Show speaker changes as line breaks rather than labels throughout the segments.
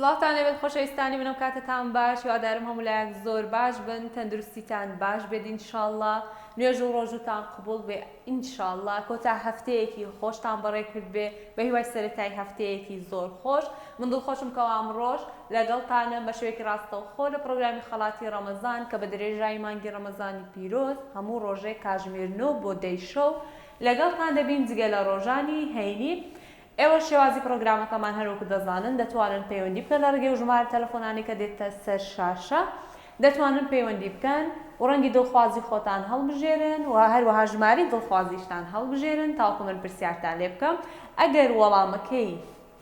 سڵاتان لەبێت خۆشەویستانی منم کاتتان باش هیوادارم هەموو لایەک زۆر باش بن تەندروستیتان باش بێت ئینشاڵڵا نوێژ و ڕۆژوتان قبول بێ ئینشاڵڵا کۆتا هەفتەیەکی خۆشتان بەڕێ کرد بێ بە هیوای سەرەتای هەفتەیەکی زۆر خۆش من دڵخۆشم کەوا ئەمڕۆژ لەگەڵتانم بە شوێکی ڕاستەوخۆ لە پرۆگرامی خەڵاتی ڕەمەزان کە بە درێژایی مانگی ڕەمەزانی پیرۆز هەموو ڕۆژێک کاتژمێر 9 بۆ 10 شەو لەگەڵتان دەبین جگە لە ڕۆژانی هەینی ئێوە شێوازی پرۆگرامەکەمان هەروەکو دەزانن دەتوانن پەیوەندی بکەن لە ڕێگەی ژمارە تەلەفۆنانی کە دێتە سەر شاشە دەتوانن پەیوەندی بکەن و ڕەنگی دڵخوازی خۆتان هەڵبژێرن و هەروەها ژماری دڵخوازیشتان هەڵبژێرن تاوەکو من پرسیارتان لێ بکەم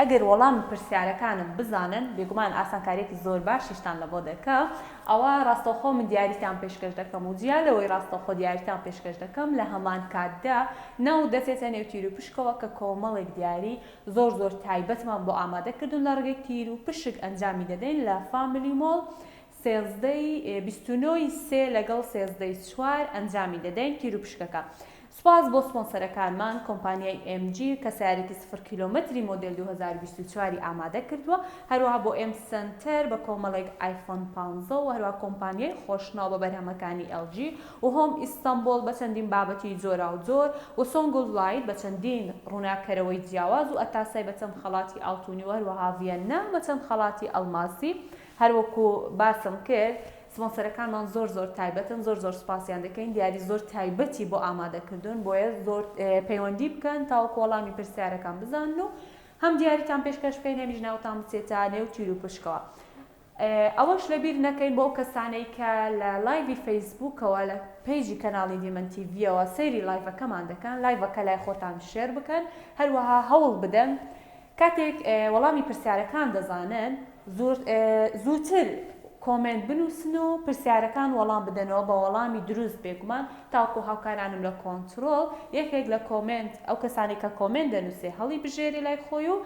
ئەگەر وەڵام پرسیارەکانم بزانن بێگومان ئاسانکاریەکی زۆر باشیشتان لە بۆ دەکە ئەوە ڕاستەوخۆ من دیاریتان پێشکەش دەکەم و جیا لەوەی ڕاستەوخۆ دیاریتان پێشکەش دەکەم لە هەمان کاتدا ناو دەچێتە نێو تیر و پشکەوە کە کۆمەڵێک دیاری زۆر تایبەتمان بۆ ئامادەکردن لە ڕێگەی تیر و پشک ئەنجامی دەدەین لە فامیلی مۆڵ سێزدەی 29 لەگەڵ سێزدەی 4 ئەنجامی دەدەین تیر و پشکەکە. سوپاس بۆ سپۆنسەرەکانمان کۆمپانیای MG کە سیارێکی 0 کیلۆمەتری مۆدل 2024 ئامادە کردووە هەروەها بۆ M سنتەر بە کۆمەڵێک آیفۆن 15 و هەروەها کۆمپانیای خۆشناو بە بەرهەمەکانی LG و هۆم ئیستانبول بە چەندین بابەتی جۆرا و جۆر و سۆنگل لایت بە چەندین ڕووناکەرەوەی جیاواز و ئەتاسای بە چەند خەڵاتی ئاڵتونی و هەروەها ڤیەننا بە چەند خەڵاتی ئەڵماسی هەروەکو باسم کرد سپۆنسەرەکانمان زۆر تایبەتن زۆر سوپاسیان دەکەین دیاری زۆر تایبەتی بۆ ئامادەکردن بۆیە زۆر پەیوەندی بکەن تاوەکو وەڵامی پرسیارەکان بزانن و هەم دیاریتان پێشکەش بکەین هەمیش ناوتان بچێتە نێو تیر و پشکەوە. ئەوەش لەبیر نەکەین بۆ کەسانەی کە لە لایڤی فەیسبووکەوە لە پیجی کەناڵی دیمەن تیڤیەوە سەیری لایڤەکەمان دەکەن لایڤەکە لای خۆتان شێر بکەن هەروەها هەوڵ بدەن کاتێک وەڵامی پرسیارەکان دەزانن زووتر کۆمنت بنووسن و پرسیارەکان وەڵام بدەنەوە بە وەڵامی دروست بێگومان تاوەکو هاوکارانم لە کۆنترۆڵ یەکێک لە کۆمنت ئەو کەسانی کە کۆمنت دەنووسێ هەڵی بژێری لای خۆی و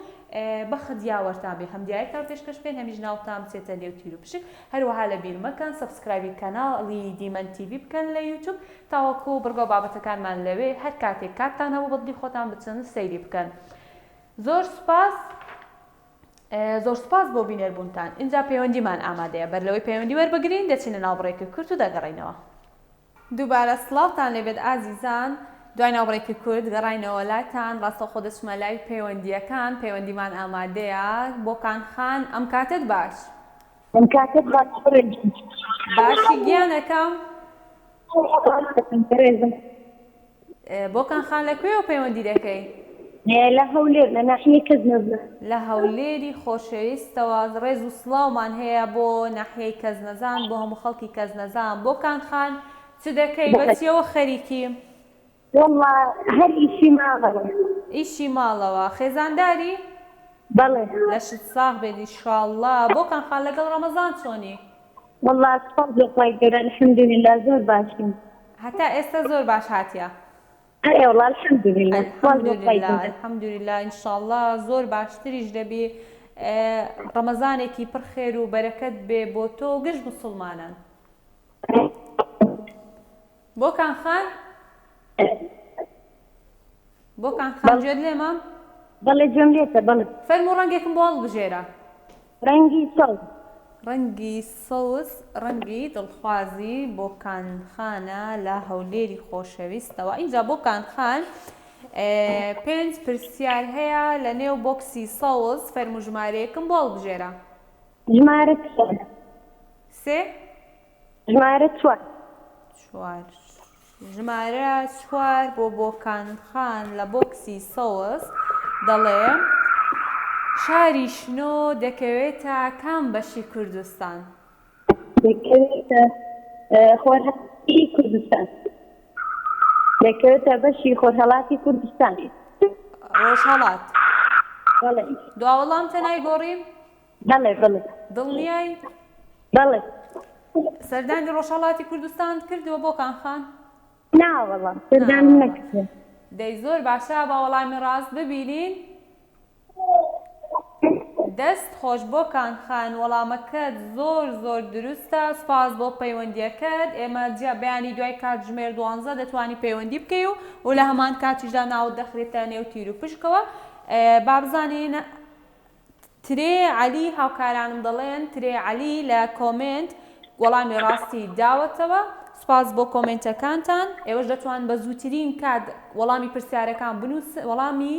بەخت یاوەرتان بێ هەم دیارێکتان پێشکەش بکەین هەمیش ناوتان بچێتە نێو تیر و پشک هەروەها لەبیر مەکەن سەبسکرایبی کەناڵی دیمەن تیڤی بکەن لە یوتیوب تاوەکو بڕگە بابەتەکانمان لەوێ هەر کاتێک کاتتان هەبوو بەدڵی خۆتان بچن سەیری بکەن. زۆر سوپاس بۆ بینەربوونتان اینجا پەیوەندیمان ئامادەیە بەر لەوەی پەیوەندی وەربگرین دەچینە ناوبڕێکی کورت و دەگەڕینەوە. دووبارە سڵاوتان لێبێت ئازیزان دوای ناوبڕێکی کورت گەڕاینەوە لاتان ڕاستەوخۆ دەچمە لای پەیوەندیەکان پەیوەندیمان ئامادەیە بۆکان خان ئەم کاتت باش باشی گیانەکەم بۆکان خان لەکوێوە پەیوەندی دەکەی؟
لە هەولێر لە ناحیەی کەزنەزان
لە هەولێری خۆشەویستەوە ڕێز و سڵاومان هەیە بۆ ناحیەی کەزنەزان بۆ هەموو خەڵکی کەزنەزان بۆکان خان چ دەکەی بەچیەوە خەریکی؟
هەر ئیشی ماڵەوە
ئیشی ماڵەوە خێزانداری؟
بەڵێ
لە شت ساغ بێت ئینشاڵڵا بۆکان خان لەگەڵ ڕەمەزان چۆنی؟
وەڵڵا سوپاس بۆ خۆی گەورە الحەمدولیلا زۆر باشین
هەتا ئێستا زۆر باش هاتیە؟
والله الحمدلله
الحمدلله ئینشاءڵڵا زۆر باشتریش دەبێ ڕەمەزانێکی پڕ خێر و بەرەکەت بێ بۆ تۆ گشت موسڵمانان. بۆکان خان گوێت لێمە؟
بەڵێ گوێم لێتە بەڵێ
فەرموو ڕەنگێکم بۆ هەڵبژێرە.
ڕەنگی سەوز
ڕەنگی سەوز ڕەنگی دڵخوازی بۆکان خانە لە هەولێری خۆشەویستەوە اینجا بۆکان خان 5 پرسیار هەیە لە نێو بۆکسی سەوز فەرموو ژمارەیەکم بۆ هەڵبژێرە.
ژمارە
سێ
ژمارە 4
ژمارە 4 بۆ بۆکان خان لە بۆکسی سەوز دەڵێ شاری شنۆ دەکەوێتە کام بەشی کوردستان؟
دەکەوێتە خۆرهەڵاتی کوردستان دەکەوێتە بەشی خۆرهەڵاتی کوردستانی
ڕۆژهەڵات.
بەڵێ
دوا وەڵامتە نایگۆڕیم؟
بەڵێ
دڵنیای؟
بەڵێ
سەردانی ڕۆژهەڵاتی کوردستان کردووە بۆکان خان؟
ناوەڵام سەردانم نەکردووە.
دەی زۆر باشە با وەڵامی ڕاست ببینین. دەست خۆش بۆکان خان وەڵامەکەت زۆر دروستە سپاس بۆ پەیوەندیەکەت ئێمە بەیانی دوای کاتژمێر 12 دەتوانی پەیوەندی بکەی و لە هەمان کاتیشدا ناوت دەخرێتە نێو تیر و پشکەوە با بزانین ترێ علی هاوکارانم دەڵێن ترێ علی لە کۆمنت وەڵامی ڕاستی داوەتەوە. سپاس بۆ کۆمنتەکانتان. ئێوەش دەتوان بە زووترین کات وەڵامی پرسیارەکان وەڵامی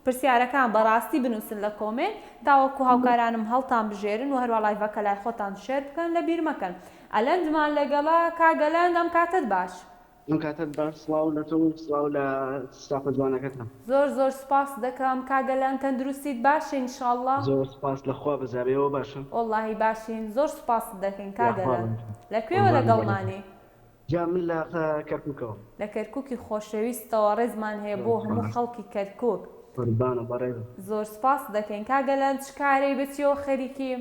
پرسیارەکان بەڕاستی بنووسن لە کۆمنت تاوەکو هاوکارانم هەڵتان بژێرن و هەروە لایڤەکە لای خۆتان شێر بکەن لە بیر مەکەن. ئەلەندمان لەگەڵا کاگەلەند ئەم کاتت باش.
ئەم کاتت باش. سڵاو لە تۆ سڵاو لە ستافە جوانەکەتان.
زۆر سپاس دەکەم کاگەلەند تەندروستیت باشە ئینشاڵڵا.
زۆر سپاس لەخوا بەزابێەوە باشن.
وەڵڵاهی باشین زۆر سپاس دەکەین کاگەلەند. لەکوێوە لەگەڵمانی؟
جا من لە کەرکووکەوە.
لە کەرکووکی خۆشەویستەوە ڕێزمان هەیە بۆ هەموو خەڵکی کەرکووک.
قوربانە بەڕێز.
زۆر سپاس دەکەین کاگەلەند چ کارەی بچیەوە خەریکی؟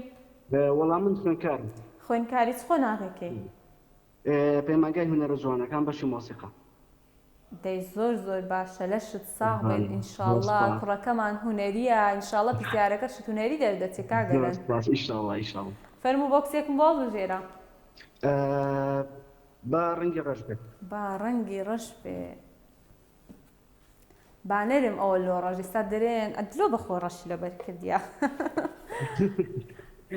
وەڵام من خوێندکارم.
خوێندکاری چ خۆناغێکەی؟
پەیمانگای هونەرە جوانەکان بەشی مۆسیقا.
دەی زۆر باشە لەشت ساغ بێت ئینشاڵڵا کوڕەکەمان هونەریە ئینشاڵڵا پرسیارەکەشت هونەری دەردەچێت کاگەلەند.
ئیشاڵڵا.
فەرموو بۆکسێکم بۆ بژێرە.
با ڕەنگی ڕەش بێت.
با ڕەنگی ڕەش بێ. بانەرم ئەوە لۆ ڕەژیستا دەرێن ئەدلۆ بەخۆ ڕەشی لەبەر کردیا.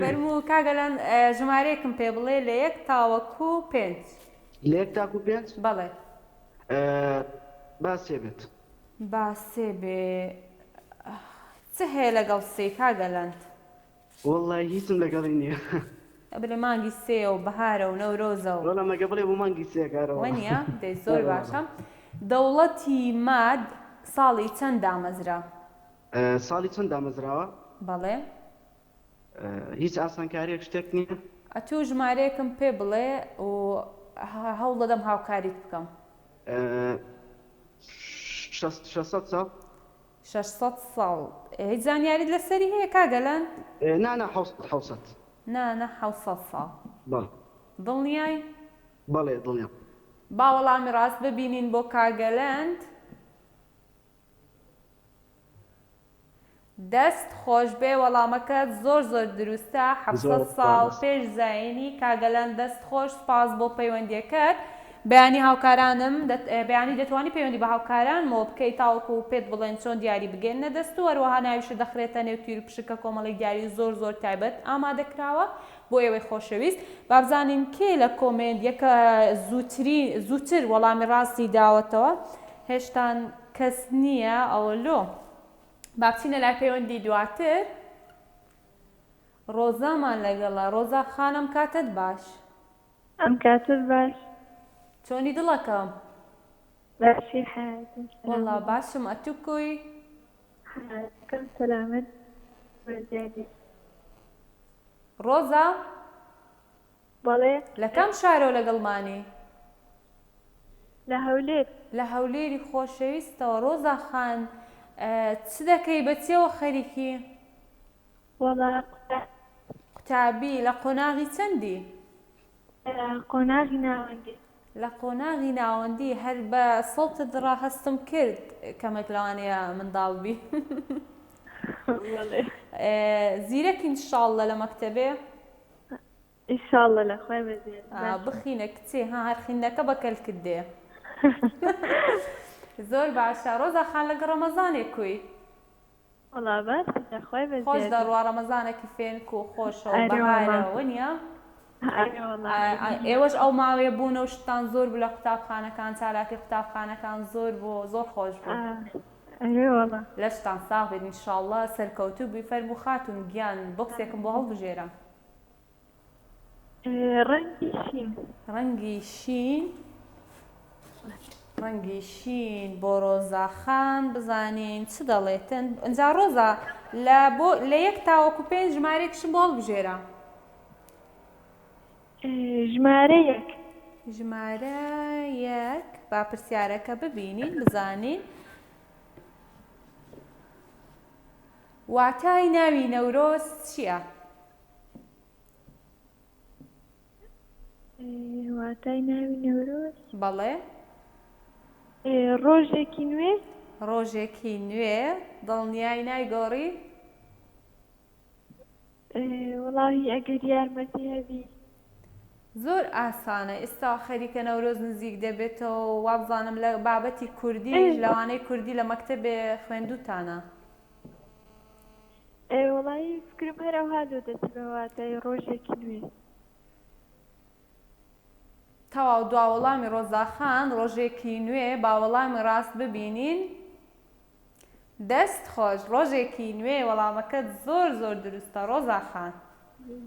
فەرموو کاگەلەند ژمارەیەکم پێ بڵێ لە 1 تاوەکو 5.
لە 1 تاکو 5؟
بەڵێ.
با 3 بێت.
با 3 بێ. چ هەیە لەگەڵ 3 کاگەلەند؟
وەڵڵای هیچم لەگەڵی نییە.
بڵێ مانگی 3 و بەهارە و نەورۆزە و
وەڵام ئەگە بڵێ بۆ مانگی 3 کارەوە.
وەنیە؟ دەی زۆر باشە. دەوڵەتی ماد ساڵی چەند دامەزرا؟
ساڵی چەند دامەزراوە؟
بەڵێ.
هیچ ئاسانکاریەک شتێک نییە؟
ئەتوو ژمارەیەکم پێ بڵێ و هەوڵ دەدەم هاوکاریت بکەم.
600 ساڵ؟
600 ساڵ. هیچ زانیاریت لەسەری هەیە کاگەلەند؟
نا 700.
نا 700 ساڵ.
بەڵێ.
دڵنیای؟
بەڵێ دڵنیام.
با وەڵامی ڕاست ببینین بۆ کاگەلەند. دەست خۆش بێ وەڵامەکەت زۆر دروستە. 700 ساڵ پێش زاینی کاگەلەند دەست خۆش. سپاس بۆ پەیوەندیەکەت. بەیانی هاوکارانم بەیانی دەتوانی پەیوەندی بە هاوکارانمەوە بکەیت تاوەکو پێت بڵێن چۆن دیاری بگەێنە دەست و هەروەها ناویشە دەخرێتە نێو تیر و پشکە کۆمەڵی دیاری زۆر تایبەت ئامادەکراوە بۆ ئێوەی خۆشەویست. با بزانین کێ لە کۆمنت یەکە زووتر وەڵامی ڕاستی داوەتەوە. هێشتان کەس نییە ئەوەلۆ. با بچینە لای پەیوەندی دواتر. ڕۆزامان لەگەڵا. ڕۆزا خانم کاتت باش.
ئەم کاتت باش.
چۆنی دڵەکەم؟
باشی حیاتم.
وەڵڵا باشم. ئەتوو کوی؟
حیاتەکەم سەلامەت بەزیادی.
ڕۆزا؟
بەڵێ.
لە کام شارەوە لەگەڵمانی؟
لە هەولێر.
لە هەولێری خۆشەویستەوە. ڕۆزا خان چ دەکەی بەچێوە خەریکی؟
وەڵا
قوتابی. لە قۆناغی چەندی؟
قۆناغی ناوەندی.
لە قۆناغی ناوەندی. هەر بە سەڵتت ڕاهەستم کرد کەمێک لەوانەیە منداڵبی. زیرەکی ئینشاڵڵا لە مەکتەبێ؟
ئینشاڵڵا لەخوای بەزێت.
بخینە کچێ هەر خینەکە بەکەل کردێ. زۆر باشە. ڕۆزا خان لەگە ڕەمەزانێک کوی؟
وەڵا باش لەخوای بەزێت.
خۆش دەڕوا ڕەمەزانێکی فێنک و خۆشە و بەهارەوە نییە؟ ئێوەش ئەو ماوەیە بوونە و شتان زۆر بوو لە قوتابخانەکان چالاکی قوتابخانەکان زۆر بوو زۆر خۆش بوو. لەشتان ساغ بێت ئینشاڵڵا سەرکەوتوو بووی. فەرموو خاتون گیان بۆکسێکم بۆ هەڵبژێرە.
ڕەنگی شین.
ڕەنگی شین بۆ ڕۆزا خان. بزانین چ دەڵێتن. ئەنجا ڕۆزا لە 1 تاوەکو 5 ژمارەیەکشم بۆ هەڵبژێرە.
ژمارە 1.
ژمارە 1. با پرسیارەکە ببینین بزانین. واتای ناوی نەورۆز چییە؟
واتای ناوی نەورۆز؟
بەڵێ.
ڕۆژێکی نوێ.
ڕۆژێکی نوێ. دڵنیای نایگۆڕی؟
وەڵاهی ئەگەر یارمەتی هەبی.
زۆر ئاسانە. ئێستا خەریکە نەورۆز نزیک دەبێتەوە وابزانم لە بابەتی کوردی لەوانەی کوردی لە مەکتەبێ خوێندووتانە.
وڵی فکرم هەرە هادۆ دەچبەواتای ڕۆژێکی نوێ
تەواو دوا وەڵامی ڕۆزاخان ڕۆژێکی نوێ با وەڵامی ڕاست ببینین دەست خۆش ڕۆژێکی نوێ وەڵامەکەت زۆر زۆر دروستە ڕۆزاخان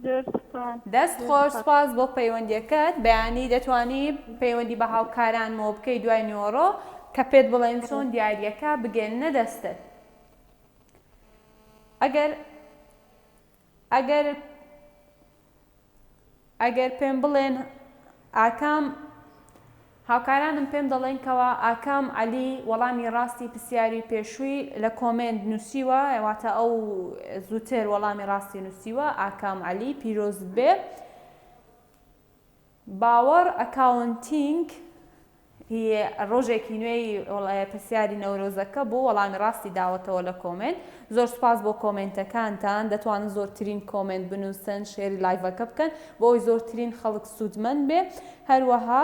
زۆر سوپاس
دەست خۆش سپاس بۆ پەیوەندیەکەت بەیانی دەتوانی پەیوەندی بە هاوکارانمەوە بکەی دوای نیوەڕۆ کە پێت بڵێن چۆن دیاریەکە بگەێننە دەستت ئەگەر پێم بڵێن ئاکام هاوکارانم پێم دەڵێن کەوا ئاکام عەلی وەڵامی ڕاستی پرسیاری پێشووی لە کۆمنت نووسیوە واتە ئەو زووتر وەڵامی ڕاستی نووسیوە ئاکام عەلی پیرۆز بێ باوەڕ ئەکاونتینگ ڕۆژێکی نوێی پرسیاری نەورۆزەکە بۆ وەڵامی ڕاستی داوەتەوە لە کۆمنت زۆر سپاس بۆ کۆمنتەکانتان دەتوانن زۆرترین کۆمنت بنووسن شێری لایڤەکە بکەن بۆ ئەوی زۆرترین خەڵک سوودمەند بێ هەروەها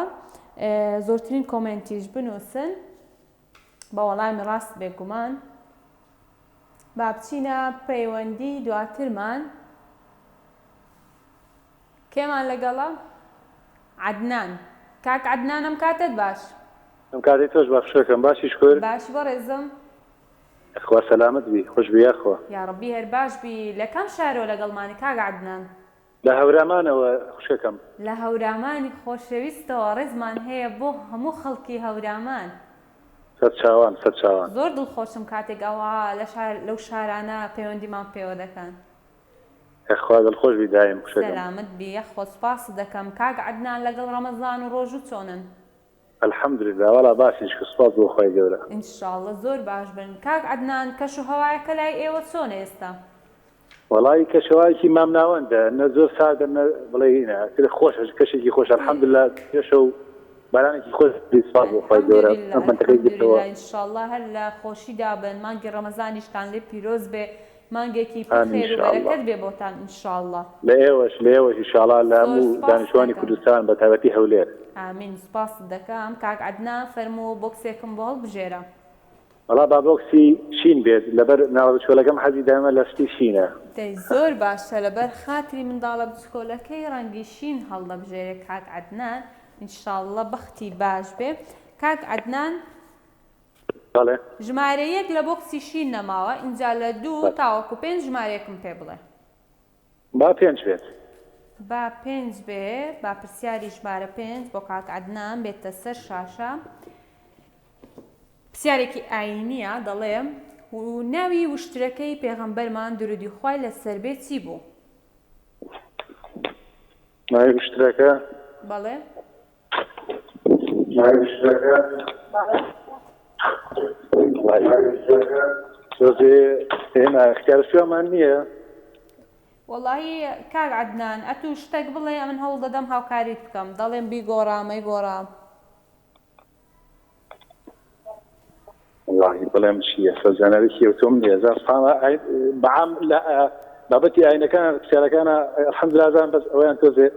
زۆرترین کۆمنتیش بنووسن بە وەڵامی ڕاست بێگومان با بچینە پەیوەندی دواترمان کێمان لەگەڵە عەدنان کاک عەدنان ئەم کاتت باش
ئەم کاتی تۆش بەخشەکەم باشی شکر
باش بەڕێزم
خوا سەلامت بی خۆش بیاخوا
یا ڕەبی هەر باش بی لە کام شارۆ لەگەڵمانی کاک عەدنان
لە هەورامانەوە خوشەکەم
لە هەورامانی خۆشەویستەوە ڕێزمان هەیە بۆ هەموو خەڵکی هەورامان
سەد چاوان
زۆر دڵخۆشم کاتێک ئەوە لەو شارانە پەیوەندیمان پێوە دەکەن
خوا دڵخۆش بی دایم خوشەکەم
سەلامت بی خۆسپاس دەکەم کاک عەدنان لەگەڵ ڕەمەزان و ڕۆژ و چۆنن
الحەمدولillah وەڵا باشیش سوپاس بۆ خوای گەورە
ئینشاڵڵا زۆر باش بن کاک عەدنان کەش و هەوایەکە لای ئێوە چۆنە ئێستا
وەڵی کەشەوایکی مام ناوەندە نە زۆر ساردە نە بڵێ خۆش کەشێکی خۆش الحەمدولillah پێشە و بارانێکی خۆش سپاس بۆ خوای گەورە منتەقەی گرتەوە
ئینشاڵڵا هەر لە خۆشیدا بن مانگی ڕەمەزانیشتان لێ پیرۆز بێ مانگێکی خێر و بەرەکەت بێ بۆتان ئینشاڵڵا
لە ئێوەش ئینشاڵڵا لە هەموو دانیشتوانی کوردستان بە تایبەتی هەولێر
ئامین سپاس دەکەم کاک عەدنان فەرموو بۆکسێکم بۆ هەڵبژێرە
وەڵا با بۆکسی شین بێت لەبەر ناوەچۆلەکەم حەزی دایمە لە شتی شینە
زۆر باشە لەبەر خاتری منداڵە بچکۆلەکەی ڕەنگی شین هەڵدەبژێرێ کاک عەدنان ئینشاڵڵا بەختی باش بێ کاک عەدنان ژمارەیەک لە بۆکسی شین نەماوە ئینجا لە 2 تاوەکو 5 ژمارەیەکم پێ بڵێ
با 5 بێت
با 5 بێ با پرسیاری ژمارە 5 بۆ کاک عەدنان بێتە سەر شاشە پرسیارێکی ئاینیە دەڵێ و ناوی وشترەکەی پێغەمبەرمان درودی خوای لەسەر بێ چی بوو؟
ناوی وشترەکە
بەڵێ
ناوی وشترەکە هێنا اختیارشیۆمان نییە
وەڵاهی کاک عەدنان ئەتوو شتێک بڵێ من هەوڵ دەدەم هاوکاریت بکەم دەڵێم بیگۆڕا مەیگۆڕا
والله بڵێم چییە سەرجانەرێکی ئەوتۆم نییە بەعام لە بابەتی ئاینەکان پرسیارەکانە الحەمدولillah زان بەس ئەویان تۆزێ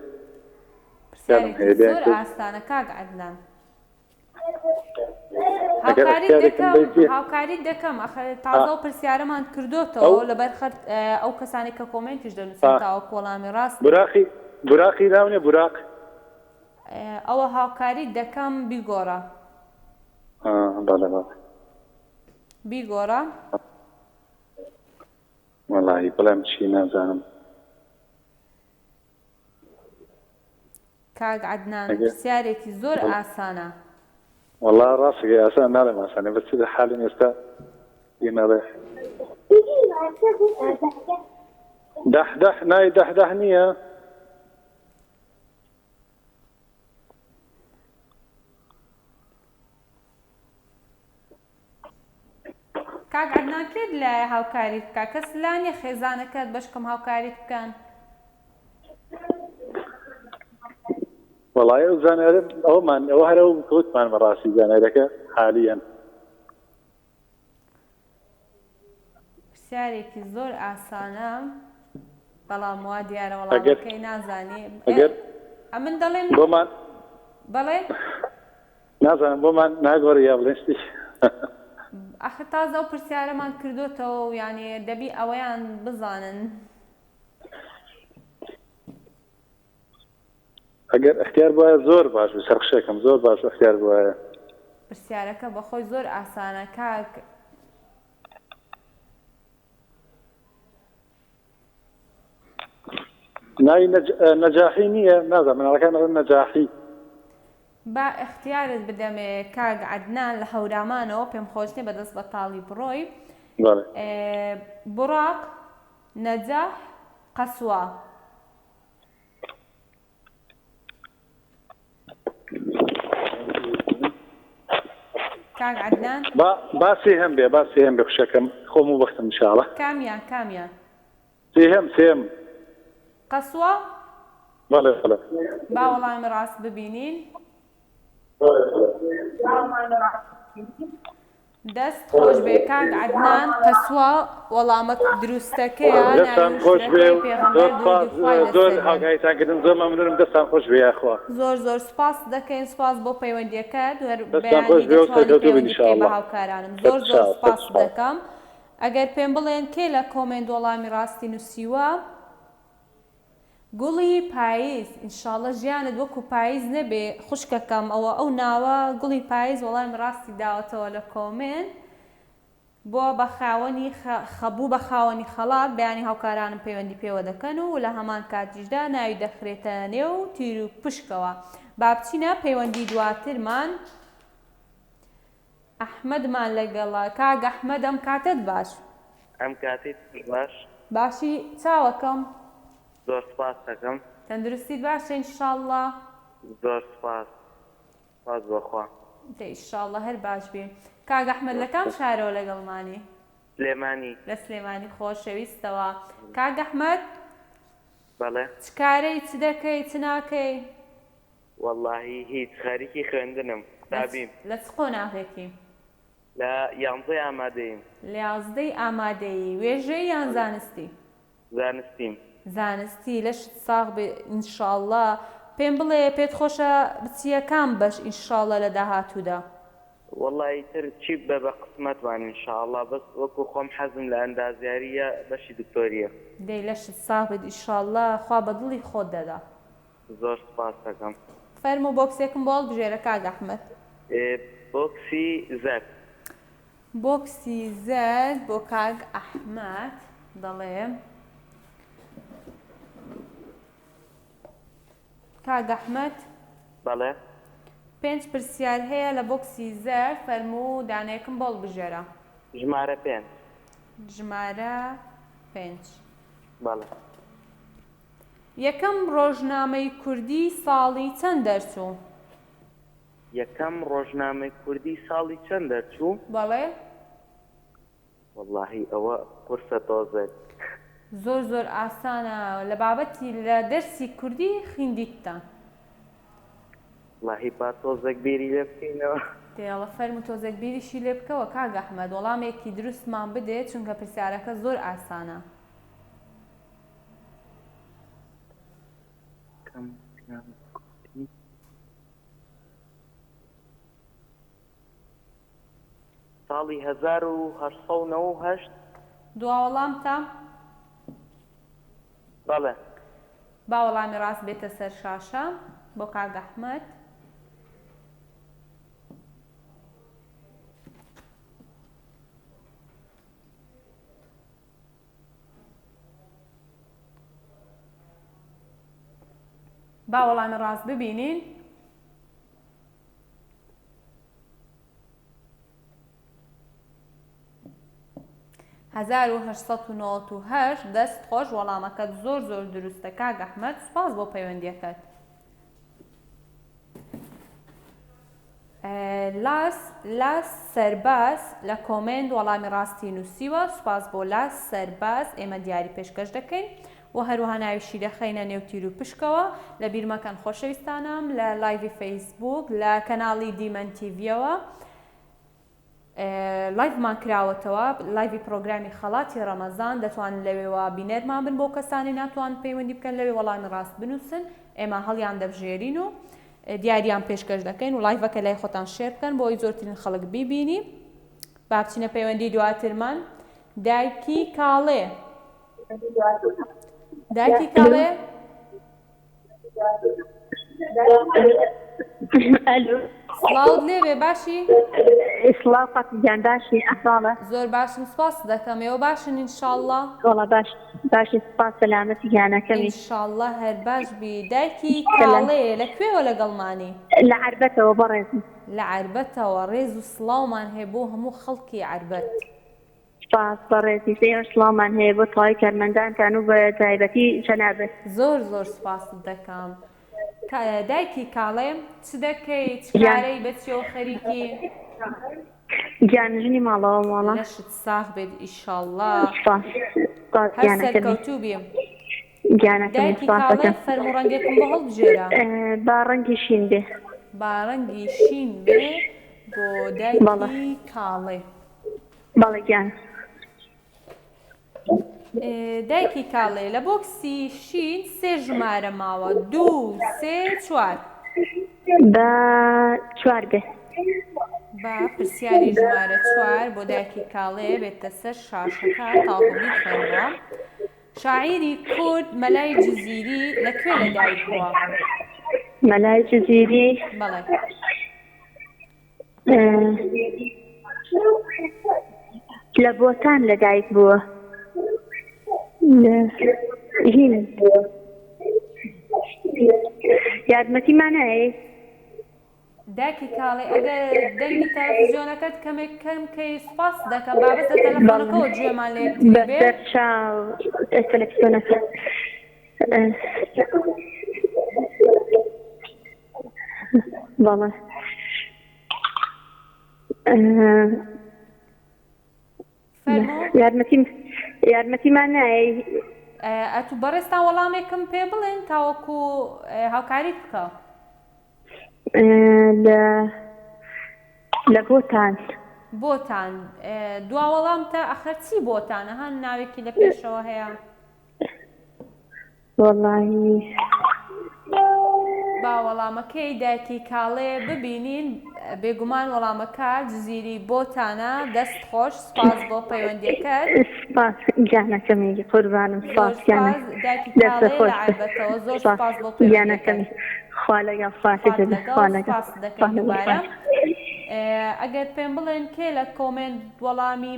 زۆر ئاسانە کاک عەدنان هاوکاریت دەکەم تازە و پرسیارەمان کردوتەوە لەبەر ئەو کەسانی کە کۆمنتیش دەنووسن تاوەکو وەڵامی ڕاست
براقی ناونێ براق
ئەوە هاوکاریت دەکەم بیگۆڕە بیگۆڕە
وەڵاهی بڵێم چی نازانم
کاک عەدنان پرسیارێکی زۆر ئاسانە
والله ڕاستەکەی ئاسان ناڵێم ئاسانێ بەس چ حالین ئێستا ناڵێ نای دەح نییە
کاک عەدنان کرد لە هاوکاریت بکە کەس لانیە خێزانەکەت بەشکەم هاوکاریت بکەن
وەڵای ئەو زانایە ئەوە هەرە و کەوتمان بەڕاستی زانایەکە حالیەن
پرسیارێکی زۆر ئاسانە بەڵام وا دیارە وەڵامەکەی نازانی من دەڵێم
بۆمان
بەڵێ
نازانم بۆمان ناگۆڕی یا بڵێن شتی
ئەخر تازە ئەو پرسیارەمان کردوتەوە و یعنی دەبی ئەوەیان بزانن.
ئەگەر اختیار بووایە زۆر باش بوو سەرخشێکم زۆر باش اختیار بووایە.
پرسیارەکە بەخۆی زۆر ئاسانە کاک.
ناوی نەجاحی نییە نازانم مناڵەکان ئەڵێن نەجاحی.
با اختیارت بدەمێ کاک عەدنان لە هەورامانەوە پێم خۆش نییە بەدەست بەتاڵی بڕۆی.
بەڵێ.
بوراق، نەجاح، قەسوا. کاک عەدنان
باسی هەم بێ خوشەکەم خۆم و بەختم انشاءڵڵا.
کامیان؟
سێهم.
قەسوا؟
بەڵێ.
با وەڵامی ڕاست ببینین. دەست خۆش بێ کاک عەدنان قەسوا وەڵامە دروستەکەیە.
دەستان خۆش بێ زۆر هاوکاریتانکردن زۆر مەمنونم دەستان خۆش بێ یاخوا.
زۆر سوپاس دەکەین سوپاس بۆ پەیوەندیەکەت
دەستان خۆش بێ و سەرکەوتوو بن
بە هاوکارانم زۆر سوپاس دەکەم. ئەگەر پێم بڵێن کێ لە کۆمنت وەڵامی ڕاستی نووسیوە گوڵی پاییز ئینشاڵڵا ژیانت وەکو پاییز نەبێ خوشکەکەم ئەو ناوە گوڵی پاییز وەڵامی ڕاستی داوەتەوە لە کۆمنت بۆ بە خاوەنی خەبوو بە خاوەنی خەڵات بەیانی هاوکارانم پەیوەندی پێوە دەکەن و لە هەمان کاتیشدا ناوی دەخرێتە نێو تیر و پشکەوە. با بچینە پەیوەندی دواترمان. ئەحمەدمان لەگەڵا. کاک ئەحمەد ئەم کاتت باش؟
ئەم کاتێت باش.
باشی چاوەکەم؟
زۆر سپاس دەکەم.
تەندروستیت باشە ئینشاڵڵا؟
زۆر سپاس بۆخوا.
ئینشاڵڵا هەر باش بێ. کاک ئەحمەد لە کام شارەوە لەگەڵمانی؟
سلێمانی.
لە سلێمانی خۆشەویستەوە. کاک ئەحمەد
بەڵێ.
چ کارەی چ دەکەی چ ناکەی؟
وەڵڵاهی هیچ خەریکی خوێندنم تابیم.
لە چ قۆناغێکی؟
لە 11 ئامادەییم.
لە 11 ئامادەیی. وێژەی یان زانستی؟
زانستیم.
زانستی لەشت ساغ بێ ئینشاڵڵا. پێم بڵێ پێت خۆشە بچیە کام بەش ئینشاڵڵا لە داهاتوودا؟
وەڵڵاهی تر چی بە قسمەتوان ئینشاءڵڵا بەس وەکو خۆم حەزم لە ئەندازیاریە بەشی دکتۆریە.
دەی لەشت ساغ بێت ئینشاڵڵا خوا بە دڵی خۆت دەدا.
زۆر سپاس دەکەم.
فەرموو بۆکسێکم بۆ هەڵبژێرە کاک ئەحمەد.
بۆکسی زەرد.
بۆکسی زەرد بۆ کاک ئەحمەد دەڵێ. کاک ئەحمەد
بەڵێ.
5 پرسیار هەیە لە بۆکسی زەرد فەرموو دانەیەکم بۆ هەڵبژێرە.
ژمارە 5.
ژمارە 5.
بەڵێ.
یەکەم ڕۆژنامەی کوردی ساڵی چەند دەرچوو؟
یەکەم ڕۆژنامەی کوردی ساڵی چەند دەرچوو؟
بەڵێ.
وەڵڵاهی ئەوە قورسە تۆزێک.
زۆر ئاسانە لە بابەتی لە دەرسی کوردی خوێندیتتان.
وەڵڵاهی با تۆزێک بیری لێ بکەینەوە.
دێڵە فەرموو تۆزێک بیریشی لێ بکەوە کاک ئەحمەد وەڵامێکی دروستمان بدێت چونکە پرسیارەکە زۆر ئاسانە.
ساڵی 1898.
دوا وەڵامتە؟
بەڵێ.
با وەڵامی ڕاست بێتە سەر شاشە بۆ کاک ئەحمەد. با وەڵامی ڕاست ببینین. هەزار و 1898 دەست خۆش وەڵامەکەت زۆر دروستە کاک ئەحمەد سوپاس بۆ پەیوەندیەکەت. لاس سەرباز لە کۆمنت وەڵامی ڕاستی نووسیوە سوپاس بۆ لاس سەرباز ئێمە دیاری پێشکەش دەکەین و هەروەها ناویشی دەخەینە نێو تیر و پشکەوە. لە بیرمەکەن خۆشەویستانم لە لایڤی فەیسبوک لە کەناڵی دیمەن تیڤیەوە لایڤمان کراوەتەوە لایڤی پرۆگرامی خەڵاتی ڕەمەزان دەتوانن لەوێەوە بینەرمان بن بۆ کەسانی ناتوان پەیوەندی بکەن لەوێ وەڵامی ڕاست بنووسن ئێمە هەڵیان دەبژێرین و دیاریان پێشکەش دەکەین و لایڤەکە لای خۆتان شێر بکەن بۆ ئەوەی زۆرترین خەڵک بیبینی با بچینە پەیوەندی دواترمان. دایکی کاڵێ. دایکی کاڵێ؟
الو
سڵاوت لێبێ باشی؟
سڵاو فاتیجان باشی ئەحواڵە؟
زۆر باشم سپاس دەکەم. ئێوە باشن ئینشاءڵڵا؟
وەڵا باشی سپاس سەلامەتی گیانەکەمی.
ئینشاءڵڵا هەر باش بی. دایکی کاڵێ لەکوێوە لەگەڵمانی؟
لە عەربەتەوە بەڕێزم.
لە عەربەتەوە. ڕێز و سڵاومان هەیە بۆ هەموو خەڵکی عەربەت.
سپاس بەڕێزی سێر سڵاومان هەیە بۆ تەواوی کارمەندانتان و بە تایبەتی جەنابەت.
زۆر زۆر سپاست دەکەم. دایکی کاڵێ چ دەکەی؟ چ کارەی بەچیەوە خەریکی؟
گیانژنی ماڵەوە ماڵە.
لەشت ساغ بێت ئیشاءڵڵا.
سپاس
هەر سەرکەوتوو بێم.
گیانەکەمی
دایکی
سپاس
کاڵێ
دەکەم.
فەرموو ڕەنگێکم بە هەڵبژێرە.
با ڕەنگی شین بێ.
با ڕەنگی شین بێ بۆ دایکی کاڵێ.
بەڵێ گیان.
دایکی کاڵێ لە بۆکسی شین 3 ژمارە ماوە. 2 3 4.
بە 4 بێ.
با پرسیاری ژمارە 4 بۆ دایکی کاڵێ بێتە سەر شاشەکە تاڵ بیخوێنەوە. شاعیری کورد مەلای جزیری لەکوێ لەدایک بووە؟
مەلای جزیری
بەڵێ.
لە بۆتان لەدایک بووە. هین یارمەتیمان هەیە.
دایکی کاڵێ ئەگەر دەنگی تەلەڤیزیۆنەکەت کەمێک کەم کەی سوپاس دەکەم بابەتە تەلەفۆنەکەەوە گوێمان لێ بێ.
بەسەر چاو تەلەڤیزیۆنەکە. بەڵێ. یارمەتیمان نایە.
ئەتوو بەڕێستان وەڵامێکم پێ بڵێن تاوەکو هاوکاریت بکە.
لە بۆتان.
بۆتان. دوا وەڵامتە ئەخەر چی بۆتانە؟ هەن ناوێکی لە پێشەوە هەیە؟
وەڵاهی
با وەڵامەکەی دایکی کاڵێ ببینین. بێگومان وەڵامەکە جزیری بۆتانە. دەست خۆش. سپاس بۆ پەیوەندیەکەت.
سپاس گیانەکەمی قوربانم. سپاس
دایکی کاڵێ لە عەربەتەوە. زۆر سپاس بۆ پەیوەندیەکەت.
خوا لەگەڵ فاتێکت
سپاس دەکەم دووبارە. ئەگەر پێم بڵێن کێ لە کۆمنت وەڵامی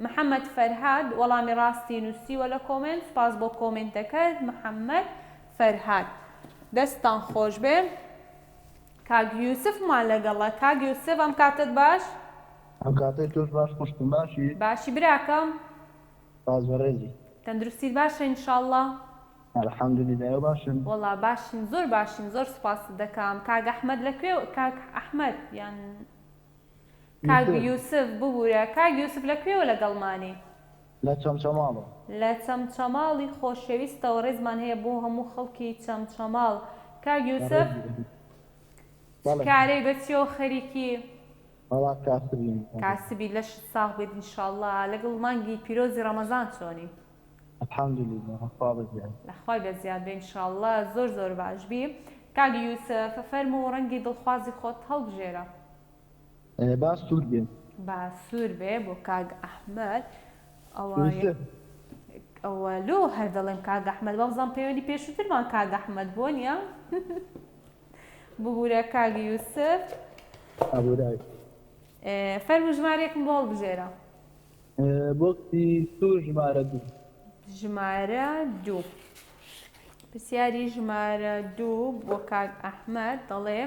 محەممەد فەرهاد وەڵامی ڕاستی نووسیوە لە کۆمنت. سپاس بۆ کۆمنتەکەت محەممەد فەرهاد. دەستان خۆش بێ. کاک یوسفمان لەگەڵە. کاک یوسف ئەم کاتت باش؟
ئەم کاتەی تۆش باش خوشتم باشی؟
باشی براکەم.
باز بەڕێزی.
تەندروستیت باشە ئینشاءڵڵا؟
الحەمدولیللا ئێوە باشن؟
وەڵا باشین زۆر باشین زۆر سوپاس دەکەم. کاک ئەحمەد لەکوێ؟ کاک ئەحمەد یان کاک یوسف ببوورە. کاک یوسف لەکوێوە لەگەڵمانی؟
لە چەمچەماڵەوە.
لە چەمچەماڵی خۆشەویستەوە ڕێزمان هەیە بۆ هەموو خەڵکی چەمچەماڵ. کاک یوسف کارەی بەچیەوە خەریکی؟
وەڵا کاسبین.
کاسبی لەشت ساغ بێت ئینشاءڵڵا. لەگەڵ مانگی پیرۆزی ڕەمەزان چۆنی؟
الحەمدولیللا خوا بەزیاد.
لەخوای بەزیاد بێ ئینشاءڵڵا. زۆر زۆر باش بی. کاک یوسف فەرموو ڕەنگی دڵخوازی خۆت هەڵبژێرە.
باس سوور بێن.
با سوور بێ بۆ کاک ئەحمەد. ئەوە لۆ هەر دەڵێم کاک ئەحمەد بەڵزان پەیوەندی پێشووترمان کاک ئەحمەد بۆ نییە؟ ببوورە کاک یوسف.
ئەبوورای.
فەرموو ژمارەیەکم بۆ هەڵبژێرە.
بۆکسی سوور ژمارە 2.
ژمارە 2. پرسیاری ژمارە 2 بۆ کاک ئەحمەد دەڵێ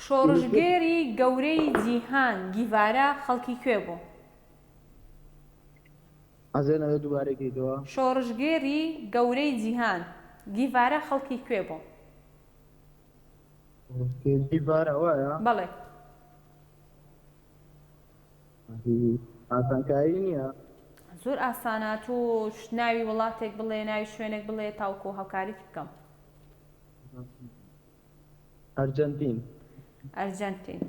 شۆڕژگێری گەورەی جیهان گیڤارە خەڵکی کوێ بوو؟
ئەزێنەوە دووبارەکەیتەوە.
شۆڕژگێری گەورەی جیهان گیڤارە خەڵکی کوێ بوو؟
گیڤارە وایە؟
بەڵێ.
ئاسانکاری نییە.
زۆر ئاسانە. تۆ ناوی وڵاتێک بڵێ ناوی شوێنێک بڵێ تاوکۆ هاوکاریت بکەم.
ئەرجەنتین.
ئەرجەنتین.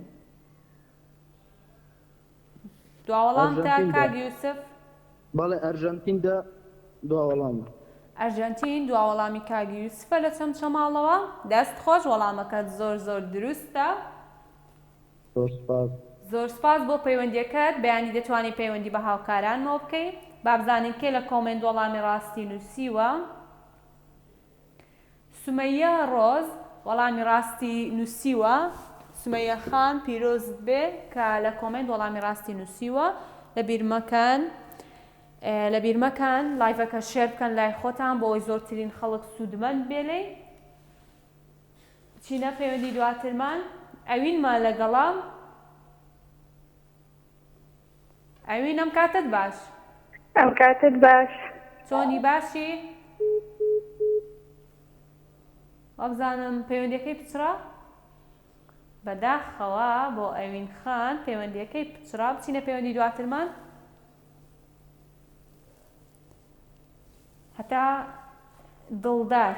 دواوەڵامتە کاک یوسف؟
بەڵێ ئەرژەنتیندا دوا وەڵامە.
ئەرژەنتین دواوەڵامی کاک یوسفە لە چەمچەماڵەوە. دەست خۆش. وەڵامەکەت زۆر زۆر دروستە.
زۆر سپاس.
زۆر سپاس بۆ پەیوەندیەکەت بەیانی دەتوانانی پەیوەندی بە هاوکارانمەوە بکەیت با بزانین کێ لە کۆمنت وەڵامی ڕاستی نووسیوە سومەیە ڕۆز وەڵامی ڕاستی نووسیوە سومەیە خان پیرۆزت بێ کە لە کۆمنت وەڵامی ڕاستی نووسیوە لە بیرمەکان لایڤەکە شێر بکەن لای خۆتان بۆ ئەوەی زۆرترین خەڵک سوودمەند بێ لێی چینە پەیوەندی دواترمان ئەوینمان لەگەڵام ئەوین ئەم کاتت باش
ئەم کاتت باش
چۆنی باشی وابزانم پەیوەندیەکەی پچڕا بەداخەوە بۆ ئەوین خان پەیوەندیەکەی پچڕا بچینە پەیوەندی دواترمان هەتا دڵدار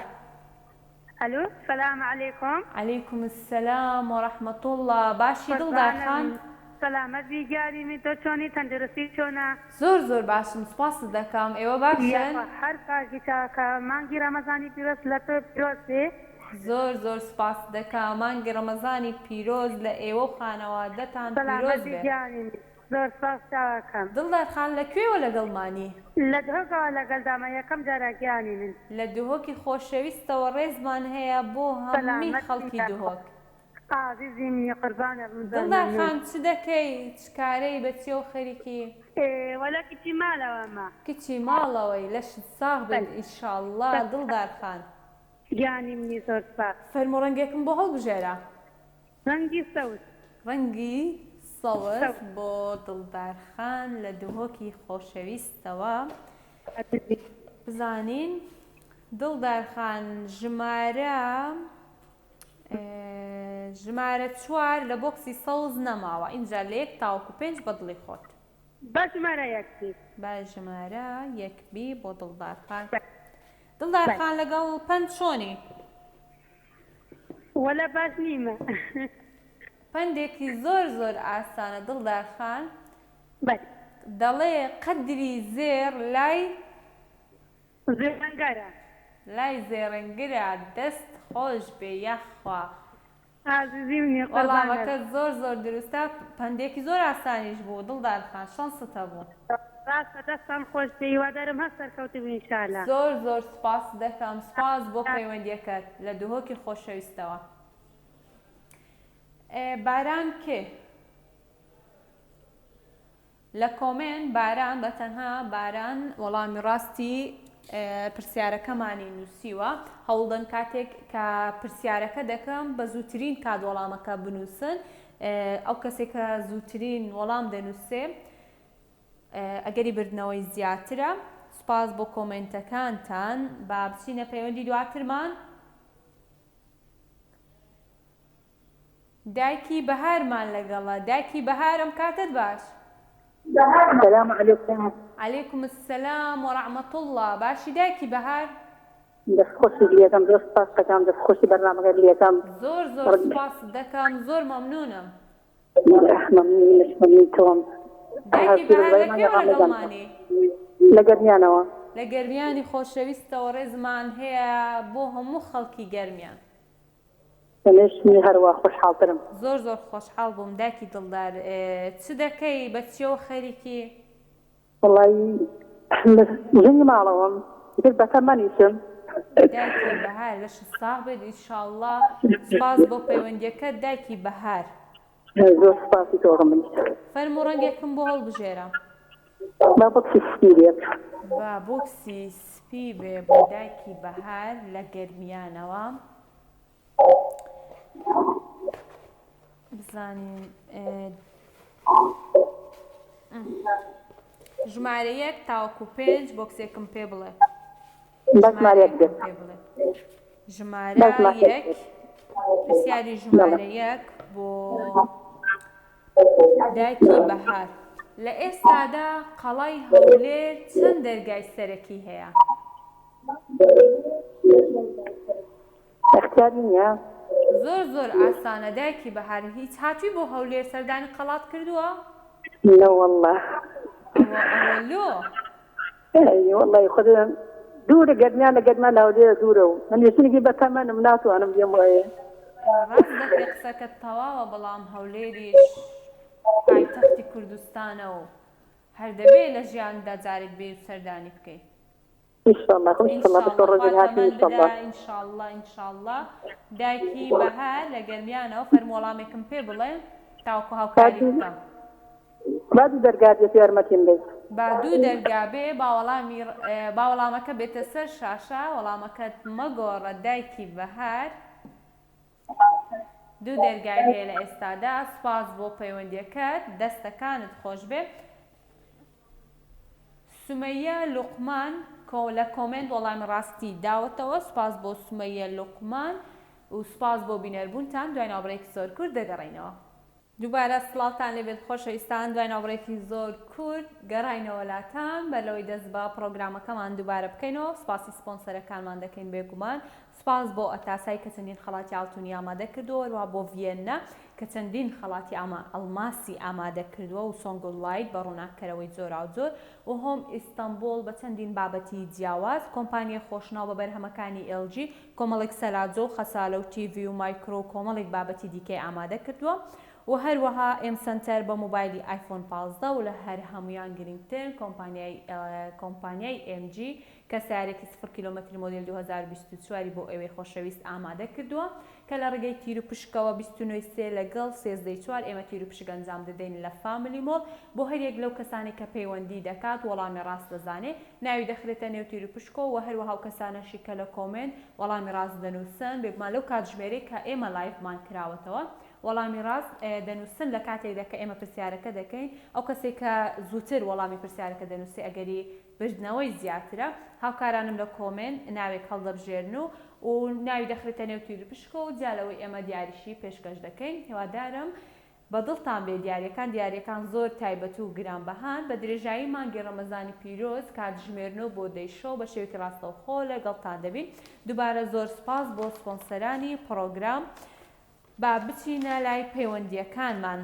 الو السلام عليكم.
عليكم السلام ورحمة الله باشی دڵدار خان
سلامەتی گیانی من تۆ چۆنی تەندروستی چۆنە
زۆر باشم سپاست دەکەم ئێوە باشن
هەر کاژی چاکە مانگی ڕەمەزانی پیرۆز لە تۆ پیرۆزێ
زۆر سپاس دەکەم مانگی ڕەمەزانی پیرۆز لە ئێوە و خانەوادەتان پیرۆز بێ
زۆر سپاس چاوەکەم
دڵدار خان لەکوێوە لەگەڵمانی
لە دهۆکەوە لەگەڵدامە یەکەم جارە گیانی من
لە دهۆکی خۆشەویستەوە ڕێزمان هەیە بۆ هەمووی خەڵکی دهۆک
عزیزی منی قوربانە
دڵدار خان چ دەکەی چ کارەی بەچێ و خەریکی
وەلا کچی ماڵەوەمە
کچی ماڵەوەی لەشت ساغ بێت ئینشاءڵڵا دڵدار خان
گیانی منی زۆر سپاس
فەرمو ڕەنگێکم بۆ هەڵبژێرە
ڕەنگی سەوت
ڕەنگی سەوت بۆ دڵدار خان لە دهۆکی خۆشەویستەوە بزانین دڵدار خان ژمارە 4 لە بۆکسی سەوز نەماوە اینجا لە 1 تاوەکو 5 بە دڵی خۆت
بە ژمارە یەکبی
بە ژمارە یەکبی بۆ دڵدار خان دڵدار خان لەگەڵ پەند چۆنی
وەلا باش نیمە
پەندێکی زۆر ئاسانە دڵدار خان
بەس
دەڵێ قەدری زێر لای
زێڕەنگەرە
لای زێڕەنگرە دەست خۆش بێ یەخوا
عزیزی منی
وەڵامەکە زۆر دروستە پەندێکی زۆر ئاسانیش بوو دڵدار خان شانستە بوو
ڕاستە دەستان خۆش بێ هیوادارم هەر سەرکەوتبی ئینشاءالله
زۆر سپاس دەکەم سپاس بۆ پەیوەندیەکەت لە دهۆکی خۆشەویستەوە باران کێ لە کۆمنت باران بەتەنها باران وەڵامی ڕاستی پرسیارەکەمانی نووسیوە هەوڵدەن کاتێک کە پرسیارەکە دەکەم بە زووترین کات وەڵامەکە بنووسن ئەو کەسێک کە زووترین وەڵام دەنووسێ ئەگەری بردنەوەی زیاترە سپاس بۆ کۆمنتەکانتان با بچینە پەیوەندی دواترمان دایکی بەهارمان لەگەڵە دایکی بەهار ئەم کاتت باش
السلام عليكم.
عليكم السلام ورحمة الله باشی دایکی بەهار
دەست خۆشی لێدەم زۆر سپاس دەکەم دەست خۆشی بەرنامەکە لێدەم
زۆر سپاس دەکەم زۆر مەمنونم
مەمنونی تۆم
دایکی بەهار لەکوێوە لەگەڵمانی
لە گەرمیانەوە
لە گەرمیانی خۆشەویستەوە ڕێزمان هەیە بۆ هەموو خەڵکی گەرمیان
دەمێشتنی هەروە خۆشحاڵترم
زۆر خۆشحاڵ بووم دایکی دڵدار چ دەکەی بە چێوە خەریکی
وەڵی ژنگی ماڵەوەم تر بەتەمەنیشم
دایکی بەهار لەش ساغ بێت ئینشاءڵڵا سپاس بۆ پەیوەندیەکەت دایکی بەهار
زۆر سپاسی تۆڕم من
فەرموو ڕەنگێکم بۆ هەڵبژێرە
با بۆکسی سپی بێت
با بۆکسی سپی بێ بۆ دایکی بەهار لە گەرمیانەوە بزانین ژمارە 1 تاوەکو 5 بۆکسێکم پێ بڵێ ژمارە 1 پرسیاری ژمارە 1 بۆ دایکی بەهار لە ئێستادا قەڵای هەولێر چەند دەرگای سەرەکی هەیە
اختیاری نییە
زۆر ئاسانە دایکی بەهار هیچ هاتووی بۆ هەولێر سەردانی قەڵات کردووە
لا والله
ئەوەلۆ
والله خودم دوورە گەرمیان لە گەرمان هەولێر دوورە و من یەکێکی بەتەمەنم ناتوانم بێم وایە
ڕاست دەکەی قسەکەت تەواوە بەڵام هەولێریش پایتەختی کوردستانە و هەر دەبێ لە ژیاندا جارێک بێ و سەردانی بکەیت.
ان شاء الله ان شاء الله بتفرج هاتي ان شاء الله
ئینشاءالله دایکی بەهار لە گەرمیانەوە فەرمووەڵامێکم پێ بڵێ تاوەکو هاوکاری بکەم.
بعد درجات يا ارمتين بس
با دوو دەرگا بێ باوەڵامەکە بێتە سەر شاشە وەڵامەکەت مەگۆڕە دایکی بەهار دوو دەرگای هەیە لە ئێستادا. سپاس بۆ پەیوەندیەکەت دەستەکانت خۆش بێ. سومەیە لوقمان لە کۆمنت وەڵامی ڕاستی داوەتەوە. سپاس بۆ سومەیە لوقمان و سپاس بۆ بینەربوونتان. دوای ناوبڕێکی زۆر کورد دەگەڕێینەوە. دووبارە سڵاوتان لێبێت خۆشەویستان. دوای ناوبڕێکی زۆر کورد گەڕاینەوە لاتان بەلەوەی دەست بە پرۆگرامەکەمان دووبارە بکەینەوە. سپاسی سپۆنسەرەکانمان دەکەین بێگومان. سپاس بۆ ئەتاسای کە چەندین خەڵاتی ئاڵتونی ئامادە کردووە و بۆ ڤیێنە کە چەندین خەڵاتی ئەڵماسی ئامادە کردووە و سۆنگڵایت بە ڕووناکەرەوەی جۆرا و جۆر و هۆم ئیستانبول بە چەندین بابەتی جیاواز کۆمپانیای خۆشناو بە بەرهەمەکانی LG کۆمەڵێک سەلاجۆ و خەسالە و TV و مایکرۆ و کۆمەڵێک بابەتی دیکەی ئامادە کردووە و هەروەها ئێم سنتەر بە موبایلی آیفۆن 15 و لە هەر هەمویان گرنگترن کۆمپانیای MG کە سیارێکی 0 کیلۆمەتری مۆدل 2024 بۆ ئێوەی خۆشەویست ئامادە کردووە کە لە ڕێگەی تیر و پشکەوە 29 لەگەڵ 34 ئێمە تیر و پشک ئەنجام دەدەین لە فامیلی مۆڵ بۆ هەرێک لەو کەسانێک کە پەیوەندی دەکات وەڵامی ڕاست دەزانێت ناوی دەخرێتە نێو تیر و پشکەوە و هەروەها و کەسانەشی کە لە کۆمنت وەڵامی ڕاست دەنووسن بێگومان لەو کاتژمێرەی کە ئێمە لایڤمان کراوەتەوە وەڵامی ڕاست دەنووسن لە کاتێکدا کە ئێمە پرسیارەکە دەکەین ئەو کەسێک کە زووتر وەڵامی پرسیارەکە دەنووسی ئەگەری بردنەوەی زیاترە هاوکارانم لە کۆمنت ناوێک هەڵدەبژێرن و ناوی دەخرێتە نێو تیر و پشکەوە و جالەوەی ئێمە دیاریشی پێشکەش دەکەین. هیوادارم بەدڵتان بێ دیاریەکان زۆر تایبەت و گرانبەهان بە درێژایی مانگی ڕەمەزانی پیرۆز کاتژمێرنەوە بۆ دەیشۆ بە شێوەیەکی ڕاستەوخۆ لەگەڵتان دەبین. دووبارە زۆر سپاس بۆ سپۆنسەرانی پرۆگرام. با بچینە لای پەیوەندیەکانمان.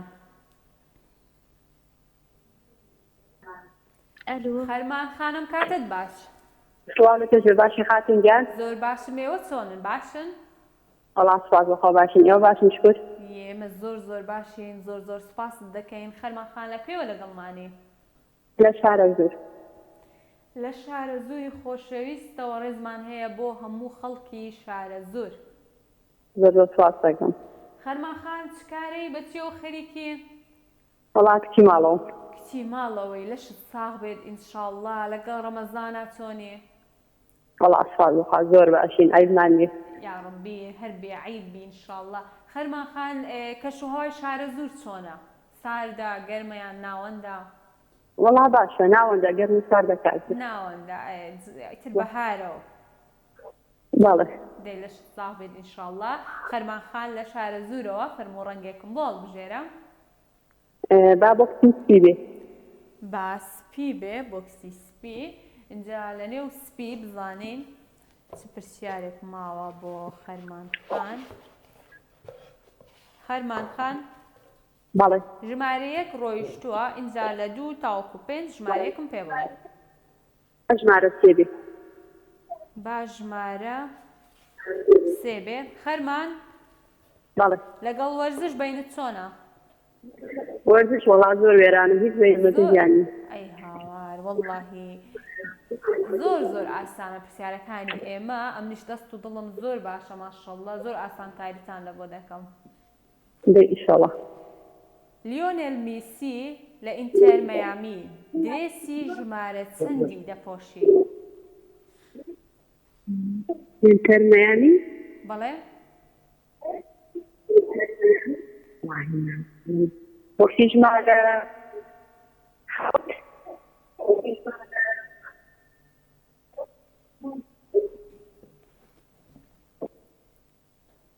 ئەلو
هەرمان خانم کاتت باش.
سوالەکە زۆر باشی خاتون گیان
زۆر باشم. ئێوە چۆنن باشن؟
وەڵام سپاس بەخوا باشین ئێوە باشن شکر.
ئێمە زۆر باشین زۆر سپاست دەکەین. خەرمان خان لەکوێوە لەگەڵمانی؟
لە شارە زۆر
لە شارە زووری خۆشەویستەوە ڕێزمان هەیە بۆ هەموو خەڵکی شارە زۆر.
زۆر سپاس دەکەم.
خەرمان خان چکارەی بەچێوە خەریکی؟
وەڵام کچی ماڵەوە.
کچی ماڵەوەی لەشت ساغ بێت ئینشاءڵڵا لەگەڵ ڕەمەزانە چۆنێ؟
وەڵام سپاس بەخوا زۆر باشین عیبمان نیە.
یا ڕەبی هەر بێعید بی ئینشاءڵڵا. خەرمان خان کەشوهەوای شارە زۆر چۆنە؟ ساردا گەرمەیان ناوەندا؟
وەڵام باشە ناوەندا گەرمی سار دەکات.
ناوەندا ئیتر بەهارەوە
بەڵێ
دەی لەشت ساغ بێت ئینشاءڵڵا. خەرمان خان لە شارە زۆرەوە فەرموو ڕەنگێکم بۆ هەڵبژێرە.
با بۆکسی سپی بێ.
با سپی بێ بۆکسی سپی. اینجا لە نێو سپی بزانین چ پرسیارێک ماوە بۆ خەرمان خان. خەرمان خان
بەڵێ
ژمارەیەک ڕۆیشتووە اینجا لە 2 تاوەکو 5 ژمارەیەکم پێ بڵێ.
ژمارە سێ بێ.
با ژمارە سێ بێ. خەرمان
بەڵێ
لەگەڵ وەرزش بینت چۆنە؟
وەرزش وەڵام زۆر وێرانە هیچ بەیەمەتی ژیانی.
ئەی هاوار وەڵڵاهی زۆر ئاسانە پرسیارەکانی ئێمە ئەمنیش دەست و دڵم زۆر باشە ماشەڵڵا زۆر ئاسانکاریتان لە بۆ دەکەم.
دەی ئیشەڵڵا.
لیۆنێل میسی لە ئینتەر مەیامی درێسی ژمارە چەندی دەپۆشی؟
ئینتەر مەیامی؟
بەڵێ
وەختی ژمارە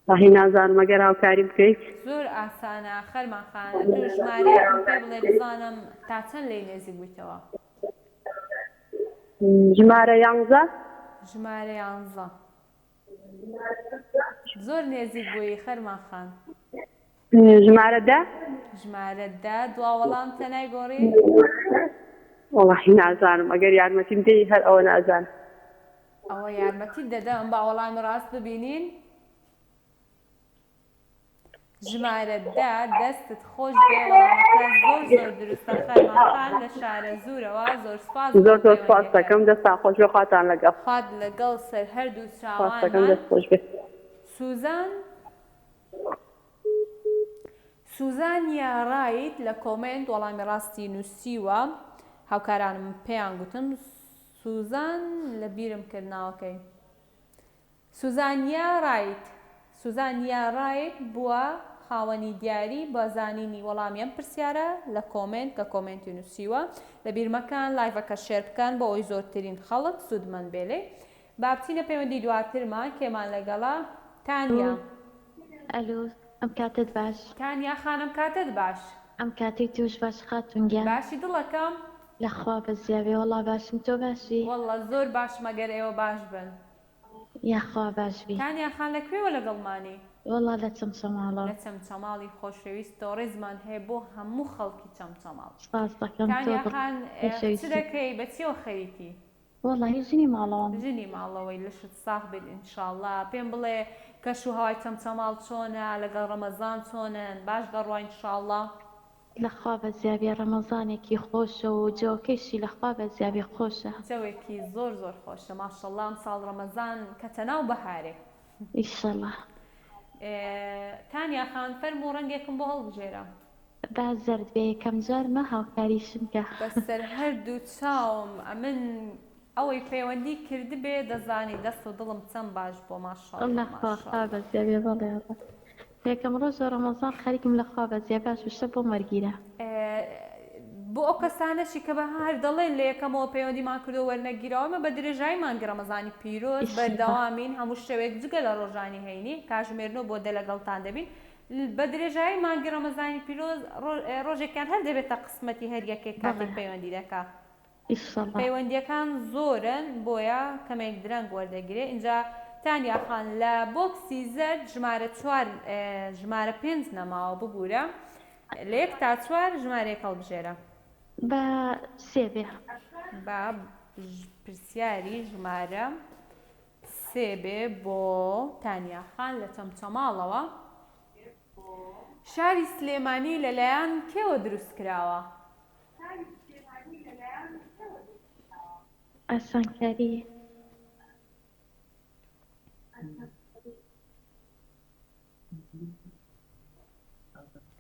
وەهی نازانم ئەگەر هاوکاری بکەیت.
زۆر ئاسانە خەرمان خان دوو ژمارەیەکم پێ بڵێ بزانم تا چەند لێی نێزیک بوویتەوە.
ژمارە 11
ژمارە 11 زۆر نێزیک بووی خەرمان خان.
ژمارە 10
ژمارە 10 دوا وەڵام تە نایگۆڕی؟
وەڵاهی نازانم ئەگەر یارمەتیم دەی هەر ئەوە نازانم.
ئەوە یارمەتی دەدەم با وەڵامی ڕاست ببینین. ژمارە دا دەستت خۆش بێ وەڵامەکە زۆر دروستە خەرمانخان لە شارە زوورەوە زۆر سپاس
زۆر سپاس دەکەم دەستان خۆش بێ خواتان لەگەڵ
خوات لەگەڵ سەر هەردوو
سپاس دەکەم
چاوانمان
دەست خۆش بێ
سوزان یاڕایت لە کۆمنت وەڵامی ڕاستی نووسیوە هاوکارانم پێیان گوتم سوزان لە بیرم کرد ناوەکەی سوزانیا ڕایت بووە خاوەنی دیاری بە زانینی وەڵامی ئەم پرسیارە لە کۆمنت کە کۆمنتی نووسیوە لە بیرمەکان لایڤەکە شێر بکەن بۆ ئەوی زۆرترین خەڵک سوودمەند بێلێ با بچینە پەیوەندی دواترمان کێمان لەگەڵا تانیا
ئەلو ئەم کاتت باش
تانیا خانم کاتت باش
ئەم کاتی توش باش خاتونگیان
باشی دڵەکەم
لەخوا بەزیاوێ وەڵا باشم تۆ باشی
وەڵڵا زۆر باش مەگەر ئێوە باش بن
یاخوا باشبی
تانیا خان لەکوێوە لەگەڵمانی
وەڵا لە چەمچەماڵە
لە چەمچەماڵی خۆشەویست ڕێزمان هەیە بۆ هەموو خەڵکی چەمچەماڵ
سپاس دەکەم
تانیا خان چ دەکەی بەچیەوە خەریکی
وەڵی ژنی ماڵەوەم
ژنی ماڵەوەی لەشت ساغ بێت ئینشاءڵڵا پێم بڵێ کەش و هەوای چەمچەماڵ چۆنە لەگەڵ ڕەمەزان چۆنن باش دەڕوای ئینشاءڵڵا
لەخوا بەزیاوی ڕەمەزانێکی خۆشە و جۆکەشی لەخوا بەزیاوی خۆشە
جەوێکی زۆر خۆشە ماشەڵڵا ئەم ساڵ ڕەمەزان کەتە ناو بەهارێ
ئیشەڵڵا
تانیا خان فەرموو ڕەنگێکم بۆ هەڵبژێرە
با زەرد بێ یەکەم جارمە هاوکاریشم کە
بەسەر هەردوو چاوم ئەمن ئەوەی پەیوەندی کرد بێ دەزانی دەست و دڵم چەند باش بۆ ماشەڵڵا
خوا بەزیاوی بەڵێ یەکەم ڕۆژە ڕەمەزان خەریکم لەخوا بەزیاو باش وشتە بۆ مەرگیرە
بۆ ئەو کەسانەشی کە بەهار دەڵێن لە یەکەمەوە پەیوەندیمان کردو وەرنەگیرەوەمە بە درێژایی مانگی ڕەمەزانی پیرۆز بەردەوامین هەموو شەوێک جگە لە ڕۆژانی هەینی کاژمێرنەوە بۆ دە لەگەڵتان دەبین بە درێژایی مانگی ڕەمەزانی پیرۆز ڕۆژێکیان هەر دەبێتە قسمەتی هەر یەکێک کاتێک پەیوەندی دەکات پەیوەندیەکان زۆرن بۆیە کەمێک درەنگ وەردەگرێ اینجا تانیا خان لە بۆکسی زەرد ژمارە 5 نەماوە ببوورە لە 1 تا 4 ژمارەیەک هەڵبژێرە
بە سێبێ
با پرسیاری ژمارە 3 بێ بۆ تانیا خان لە چەمچەماڵەوە شاری سلێمانی لەلایەن کێوە دروست کراوە
ئاسانکاری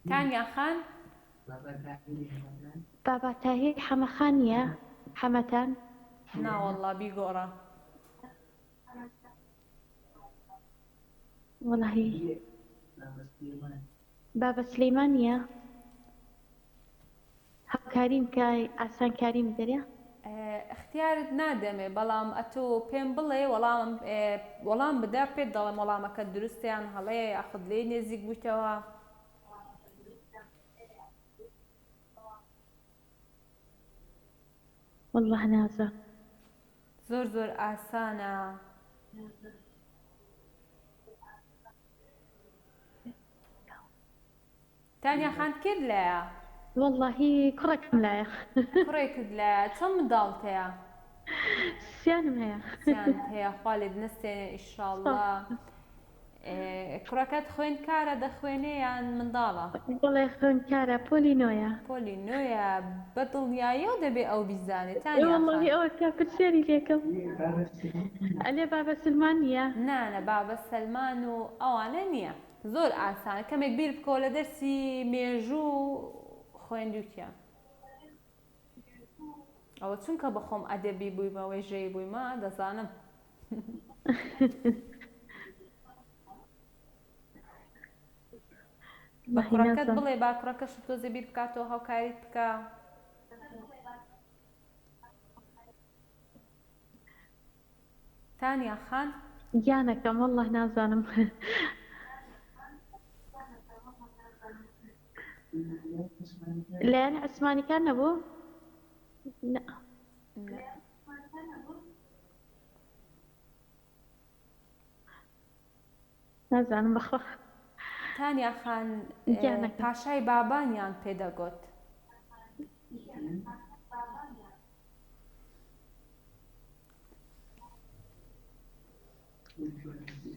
تانیا خان
بابا تاهیر حەمەخانیە حەمەتان
ناوەڵڵا بیگۆڕە
وەڵاهی بابە سلەیمانیە هەمکاریم کە ئاسانکاریم دەرێ
اختیارت نادەمێ بەڵام ئەتۆ پێم بڵێ وەڵام بدا پێت دەڵێم وەڵامەکە دروستیان هەڵێ ئەخد لێ نێزیک بوویتەوە
والله نازە
زۆر ئاسانە تانیا خان کرد لایە
واللهی کوڕێکم لایە
کوڕێکت لایە چەند منداڵت هەیە
سیانم
هەیە خوا لێت نەستێنێ ئیشاڵڵا کوڕەکەت خوێندکارە دەخوێنێ یان منداڵە
بڵێ خوێندکارە پۆلینۆیە
بەدڵنیاییەوە دەبێ ئەو بیزانێت
واللهی ئەوە تا پرسیاری لێکەم ئەلێ بابە سلمان نییە
نانە بابە سەلمان و ئەوانە نییە زۆر ئاسانە کەمێک بیر بکەوە لە دەرسی مێژوو خوێندووتیان ئەوە چونکە بەخۆم ئەدەبی بوویمە وێژەی بوویمە دەزانم بە کوڕەکەت بڵێ با کوڕەکەشت تۆزە بیر بکاتەوە هاوکاریت بکە تانیا خان
گیانەکەم والله نازانم لەیان عوسمانیکان نەبوو؟ نازانم بەخوا
تانیا خان پاشای بابانیان پێدەگوت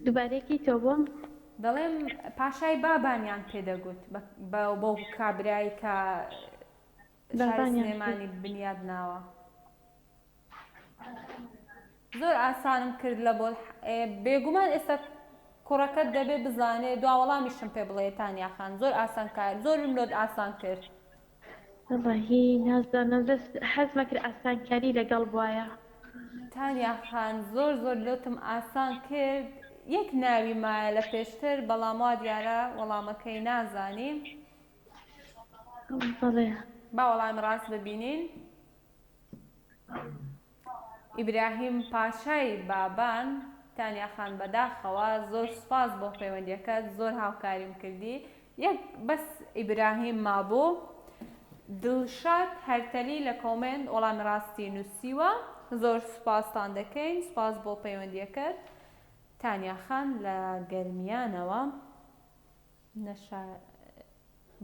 دووبارەیەکی تۆ بووم
دەڵێم پاشای بابانیان پێدەگوت بۆ کابرایی کە شاری سلێمانی بنیاد ناوە. زۆر ئاسانم کرد لە بۆ بێگومان ئێستا کوڕەکەت دەبێ بزانێ دوا وەڵامیشم پێ بڵێ تانیا خان زۆر ئاسان کار زۆرم لۆت ئاسان کرد.
والله نازدانم دەست حەزمە کرد ئاسانکاری لەگەڵ بواە.
تانیا خان زۆر لۆتم ئاسان کرد یەک ناوی مایە لە پێشتر بەڵام وا دیارە وەڵامەکەی نازانیم. با وەڵامی ڕاست ببینین. ئیبراهیم پاشای بابان تانیا خان بەداخەوە زۆر سوپاس بۆ پەیوەندیەکەت زۆر هاوکاریم کردی. یەک بەس ئیبراهیم مابوو دڵشاد هەرتەلی لە کۆمنت وەڵامی ڕاستی نووسیوە زۆر سوپاستان دەکەین سوپاس بۆ پەیوەندیەکەت. تانیا خان لە گەرمیانەوە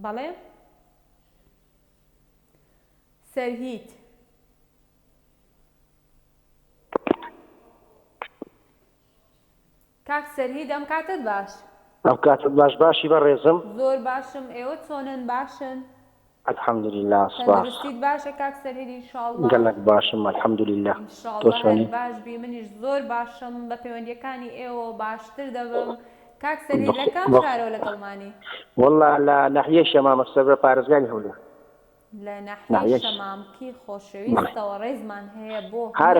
بەڵێ سەرهیت کاک سەرهید ئەم کاتت باش
ئەم کاتت باشی بەڕێزم
زۆر باشم ئێوە چۆنن باشن
الحەمدولله
تەندروستیت باشە کاک سەرهید ئینشاءڵڵا
گەلک باشم الحەمدولله
ئینشاءڵڵا هەر باش بی منیش زۆر باشم بە پەیوەندیەکانی ئێوە باشتر دەبم. کاک سەرهید لە کام شارەوە لەگەڵمانی؟
والله لە ناحیەی شەمامە سەبرە پارێزگای هەولێر
لە ناحیەی شەمامکی خۆشەویستەوە ڕێزمان هەیە بۆ
هەر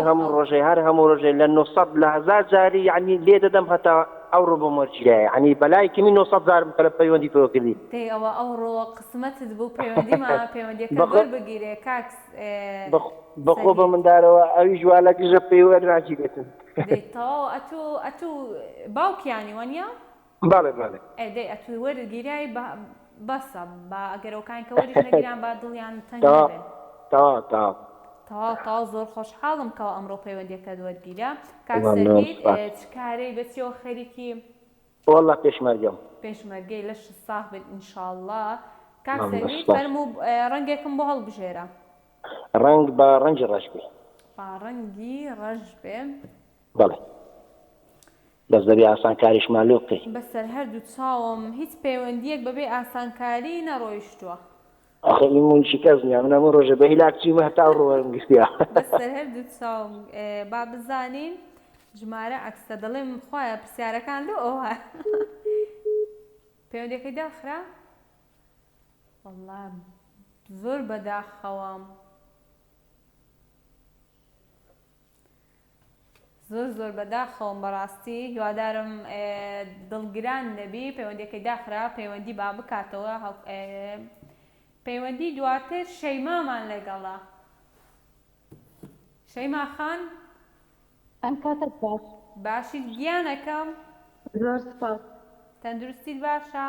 هەموو ڕۆژێ لە 900 لە 1000 جاری یعنی لێ دەدەم هەتا ئەوڕۆ بۆ مەرجیایە ینی بەلای کەمی 900 جارم کە لە پەیوەندی تۆ کردی
تێ ئەوە ئەوڕۆ قسمەتت بوو پەیوەندیمە پەیوەندیەکە بەر بگیرێ کاکس
بەخۆ بە مندارەوە ئەوی جوالەکەژە پەیوەند ناگیرێتن
دێتەوە ئەتوو باوکیانی وەنیا؟
بەڵێ
دێ ئەتوو وەرگیرای بەسە بە ئەگەرەوەکان کە وەریش نەگیران با دڵیان تەنگ نەبێت. تەواو زۆر خۆشحاڵم کەەوە ئەمڕۆ پەیوەندیەکەت وەرگیرە. کاک سەرهید چ کارەی بەچیەوە خەریکی؟
والله
پێشمەرگەی لەش ساغ بێت ئینشاءڵڵا. کاک سەرهید فەرموو ڕەنگێکم بۆ هەڵبژێرە.
ڕەنگ بە ڕەنگی ڕەش بێ.
با ڕەنگی ڕەش بێ.
بەڵێ بەس دەبێ ئاسانکاریشمان لێ بکەی.
بەسەر هەردوو چاوم هیچ پەیوەندیەک بەبێ ئاسانکاری نەڕۆیشتووە.
ئەخە ئیمون شکست نییە من هەموو ڕۆژە بە هیلاک چوومە هەتا ڕۆوەرم گشتیا.
بەسەر هەردوو چاوم با بزانین ژمارە عەکسە دەڵێم خوایە پرسیارەکان لۆ ئەوە پەیوەندیەکەی داخرا؟ وەڵڵا زۆر بەداخەوەم زۆر بەداخەوم بەڕاستی هیوادارم دڵگران نەبی پەیوەندیەکەی داخرا پەیوەندی با بکاتەوە پەیوەندی دواتر شەیمامان لەگەڵا. شەیما خان
ئەم کاتت باش
باشیت گیانەکەم
زۆر سپاس
تەندروستیت باشە؟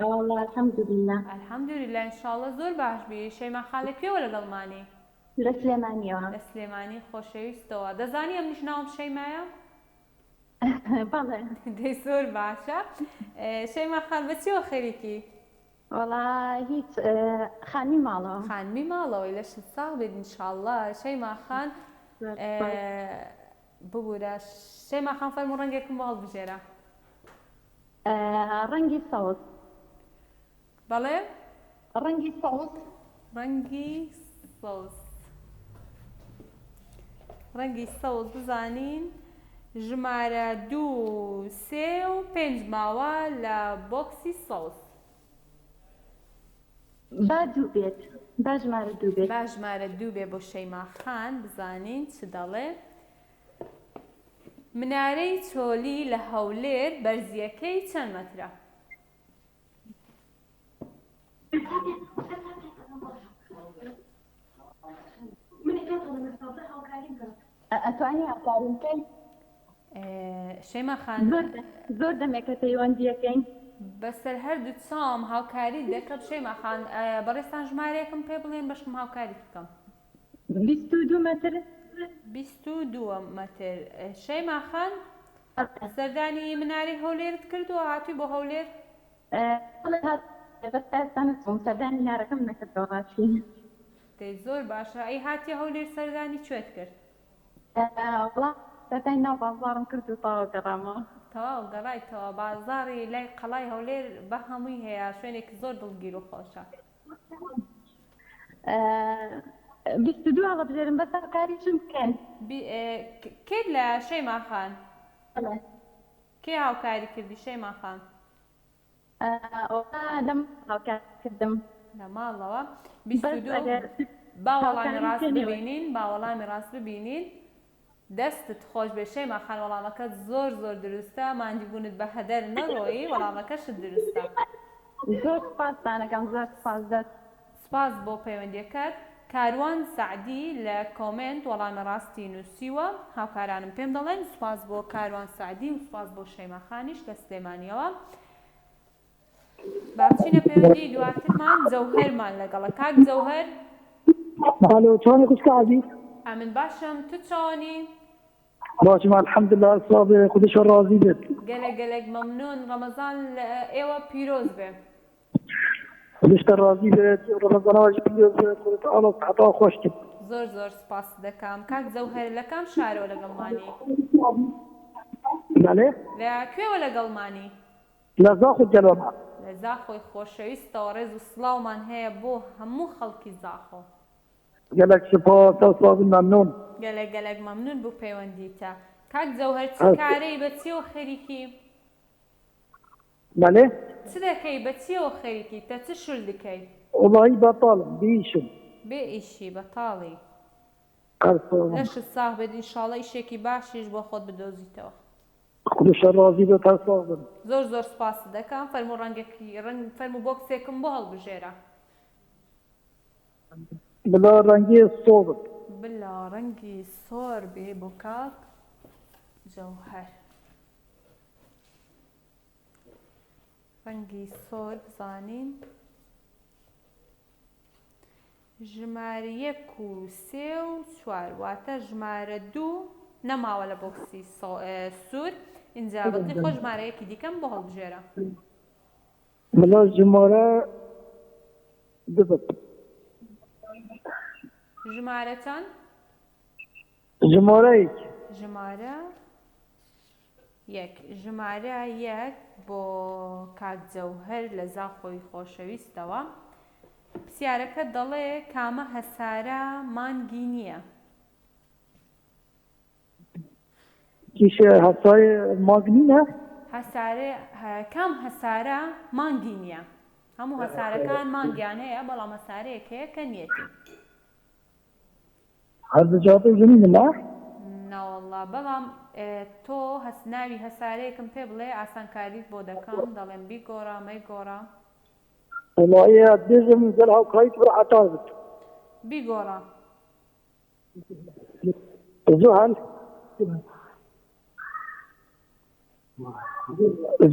والله الحەمدولله
ئەلحەمدولله ئینشاءڵڵا زۆر باش بی. شەیما خان لەکوێوە لەگەڵمانی؟
لە سلێمانیەوە.
لە سلێمانی خۆشەویستەوە. دەزانی ئەم نیشناوم شەیمایە؟
بەڵێ
دەی زۆر باشە. شەیما خان بەچیەوە خەریکی؟
وەڵا هیچ خانمی
ماڵەوەی لە شت ساڵ بێت ئینشاءڵڵا. شەیما خان ببوورە شەیما خان فەرموو ڕەنگێکم بۆ هەڵبژێرە.
ڕەنگی سەوز.
بەڵێ
ڕەنگی سەوز.
ڕەنگی سەوز بزانین ژمارە 2 3 و 5 ماوە لە بۆکسی سەوز.
با
ژمارە 2 بێ بۆ شەیما خان بزانین چ دەڵێ. منارەی چۆلی لە هەولێر بەرزیەکەی چەند مەترە؟
ئەتوانی هاوکاریم بکەین؟
شەیما خان
زۆر دەمێکە پەیوەندیەکەین.
بەسەر هەردوو چاوم هاوکاری دەکەم. شەیما خان بەڕێستان ژمارەیەکم پێ بڵێن بەشم هاوکاری بکەم.
22 مەتر.
22 مەتر. شەیما خان سەردانی مناری هەولێرت کردووە هاتووی بۆ هەولێر؟
سەردانی نارەکەم نەکردەوە ڕاستی.
دەی زۆر باشە. ئەی هاتیە هەولێر سەردانی کوێت کرد؟
وڵا سەردانی ناو بازاڕم کرد و تاوە گەڕامەوە.
تەواو گەڕایتەوە بازاڕی لای قەڵای هەولێر بە هەمووی هەیە شوێنێکی زۆر دڵگیر و خۆشە.
22 هەڵەبژێرن بە سەرکاریشم بکەن.
کێت لە شەیما خان؟ کێ هاوکاری کردی شەیما خان؟
لەم هاوکار کردم
لە ماڵەوە. 22 با وەڵامی ڕاست ببینین، با وەڵامی ڕاست ببینین. دەستت خۆش بێ شەیما خان، وەڵامەکەت زۆر زۆر دروستە، ماندیبوونت بە هەدەر نەڕۆیی، وەڵامەکەشت دروستە.
زۆر سپاستانەکەم، زۆر سپاس دەست.
سپاس بۆ پەیوەندیەکەت. کاروان سعدی لە کۆمنت وەڵامی ڕاستی نووسیوە، هاوکارانم پێم دەڵێن سپاس بۆ کاروان سعدی و سپاس بۆ شەیما خانیش لە سلێمانیەوە. با بچینە پەیوەندی دواترمان. جەوهەرمان لەگەڵە. کاک جەوهەر
الو چۆنی خوشکە عزیز؟
ئەمن باشم، تو چۆنی؟
باشم الحەمدلله، سڵاو خودش ڕازی بێت.
گەلێک مەمنون. ڕەمەزان لە ئێوە پیرۆز بێ.
خودش ڕازی بێت، ڕەمەزانەوەش پیرۆز بێت، خودت ئاڵۆ سەحەتەوە خۆش کرد.
زۆر زۆر سپاس دەکەم. کاک جەوهەر لە کام شارەوە لەگەڵمانی؟
بەڵێ
لە کوێوە لەگەڵمانی؟
لە زاخۆ جەلوەما.
لە زاخۆی خۆشەویستەوە ڕێز و سڵاومان هەیە بۆ هەموو خەڵکی زاخۆ.
گەلێک سپاس سڵاو مەمنون.
گەلێک مەمنون بوو پەیوەندیتە. کاک جەوهەر چ کارەی بە چیەوە خەریکی؟
بەڵێ
چ دەکەی بە چیەوە خەریکی؟ تە چ شول دکەی؟
وڵی بەتاڵم بیشم.
بێ ئیشی بەتاڵی.
قەرسەوە
لەشت ساغ بێت ئینشاڵڵا ئیشێکی باشیش بۆ خۆت بدۆزیتەوە.
خودش ڕازی بێت تا سڵاو بن.
زۆر زۆر سپاس دەکەم. فەرموو ڕەنگێکی فەرموو بۆکسێکم بۆ هەڵبژێرە.
بلا ڕەنگی سۆبت.
بلا ڕەنگی سۆر بێ بۆ کاک جەوهەر. ڕەنگی سۆر بزانین. ژمارە 1 و 3 و 4 واتە ژمارە 2 نەماوە لە بۆکسی سوور. اینجا بەقی خۆ ژمارەیەکی دیکەم بۆ هەڵبژێرە.
بلا ژمارە دبت.
ژمارە چەند؟
ژمارەیەک.
ژمارە 1. ژمارە 1 بۆ کاک جەوهەر لە زاخۆی خۆشەویستەوە. پرسیارەکە دەڵێ کامە هەسارە مانگی نییە؟
کیشە هەسای ماگنینە؟
کام هەسارە مانگی نییە؟ هەموو هەسارەکان مانگیان هەیە، بەڵام هەسارەیەک هەیە کە نیەتی.
هەردەجاتە زمینە نا؟
ناوەڵڵا، بەڵام تۆ ناوی هەسارەیەکم پێ بڵێ ئاسانکاریت بۆ دەکەم. دەڵێن بیگۆڕە مەیگۆڕە.
وڵایە دێژم گەل هاوکاریت بڕ عەتار بێت.
بیگۆڕە.
زوهەل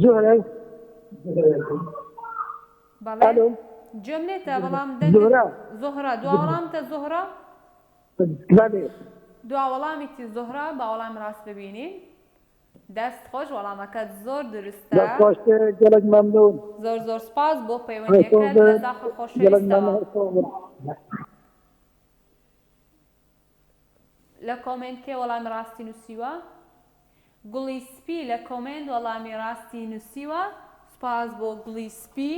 زوهەل
بەڵێ گوێم لێتە، بەڵام زۆهرە دواوەڵامتە زۆهرە؟
بەڵێ
دواوەڵامیتی زۆهرە با وەڵام ڕاست ببینین. دەست خۆش، وەڵامەکەت زۆر دروستە.
گەلێک مەمنون.
زۆر زۆر سپاس بۆ پەیوەندیەکەت لە زاخە خۆشەویستەوە. لە کۆمنت کێ وەڵامی ڕاستی نووسیوە؟ گوڵی سپی لە کۆمنت وەڵامی ڕاستی نووسیوە. سپاس بۆ گوڵی سپی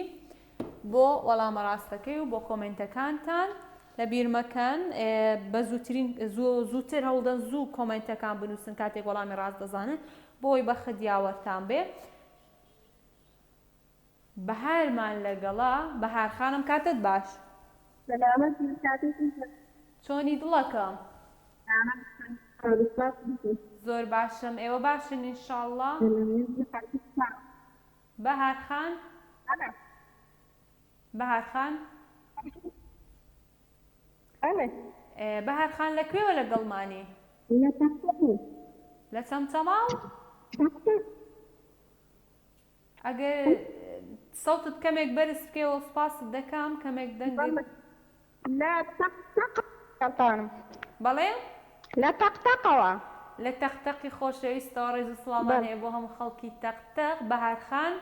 بۆ وەڵامە ڕاستەکەی و بۆ کۆمنتەکانتان. لە بیرمەکەن بە زووتر هەوڵدەن زوو کۆمنتەکان بنووسن کاتێک وەڵامی ڕاست دەزانن بۆی بە خدیاوەتان بێ. بەهارمان لەگەڵا. بەهار خانم کاتت باش. چۆنی دڵەکە؟ زۆر باشم. ئێوە باشن ئینشاڵڵا؟ بەهار خان؟ بەهار خان؟ بەهار خان لەکوێوە لەگەڵمانی؟ لە چەمچەماڵ؟ ئەگەر سەوتت کەمێک بەرز بکەوە سپاست دەکەم کەمێک دەنگت.
لا تقطقم.
بەڵێ؟
لە تەقتەقەوە.
لە تەختەقی خۆشەویستەوە ڕێز و سڵامان هەیە بۆ هەموو خەڵکی تەختەق. بەهار خان؟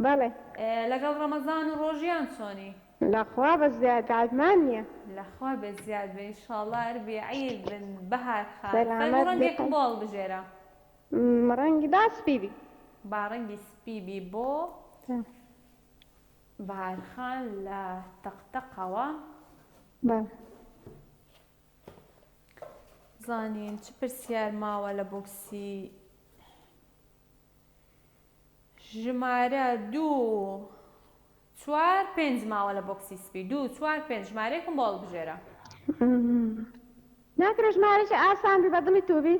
بەڵێ.
لەگەڵ ڕەمەزان و ڕۆژیان چۆنی؟
لەخوا بە زیادمان نییە.
لەخوا بە زیاد بێ ئینشاڵڵا هەربێ عید بن. بەهار خان فەرموو ڕەنگێکم بۆ هەڵبژێرە.
ڕەنگی داسپی بی.
با ڕەنگی سپیبی بۆ بەهارخان لە تەقتەقەوە زانین چ پرسیار ماوە لە بۆکسی ژمارە 2 4 5 ماوە لە بۆکسی سپی 2 4 5 ژمارەیەکم بۆ هەڵبژێرە
ناکرێ ژمارەی ئاسان بی بەدڵی تو بی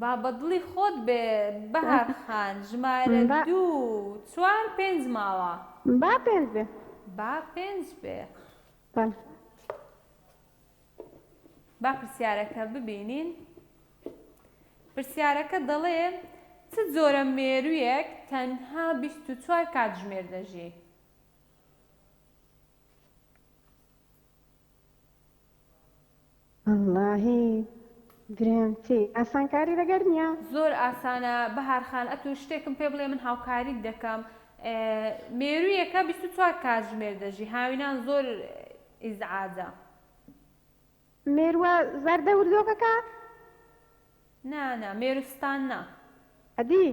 با بەدڵی خۆت بێ بەهارخان ژمارە 2 4 5 ماوە
با 5 بێ
با 5 بێ
بەڵێ
با پرسیارەکە ببینین پرسیارەکە دەڵێ چ جۆرە مێروویەک تەنها 24 کاتژمێر دەژی
واللهی گرێمتی ئاسانکاری لەگەر نییە
زۆر ئاسانە بەهارخان ئەتوو شتێکم پێ بڵێ من هاوکاریت دەکەم مێروویەکە 24 کاتژمێر دەژی هاوینان زۆر ئیزعاجە
مێرووە زەردە وردۆکەکە
نانە مێروستان نا
ئەدی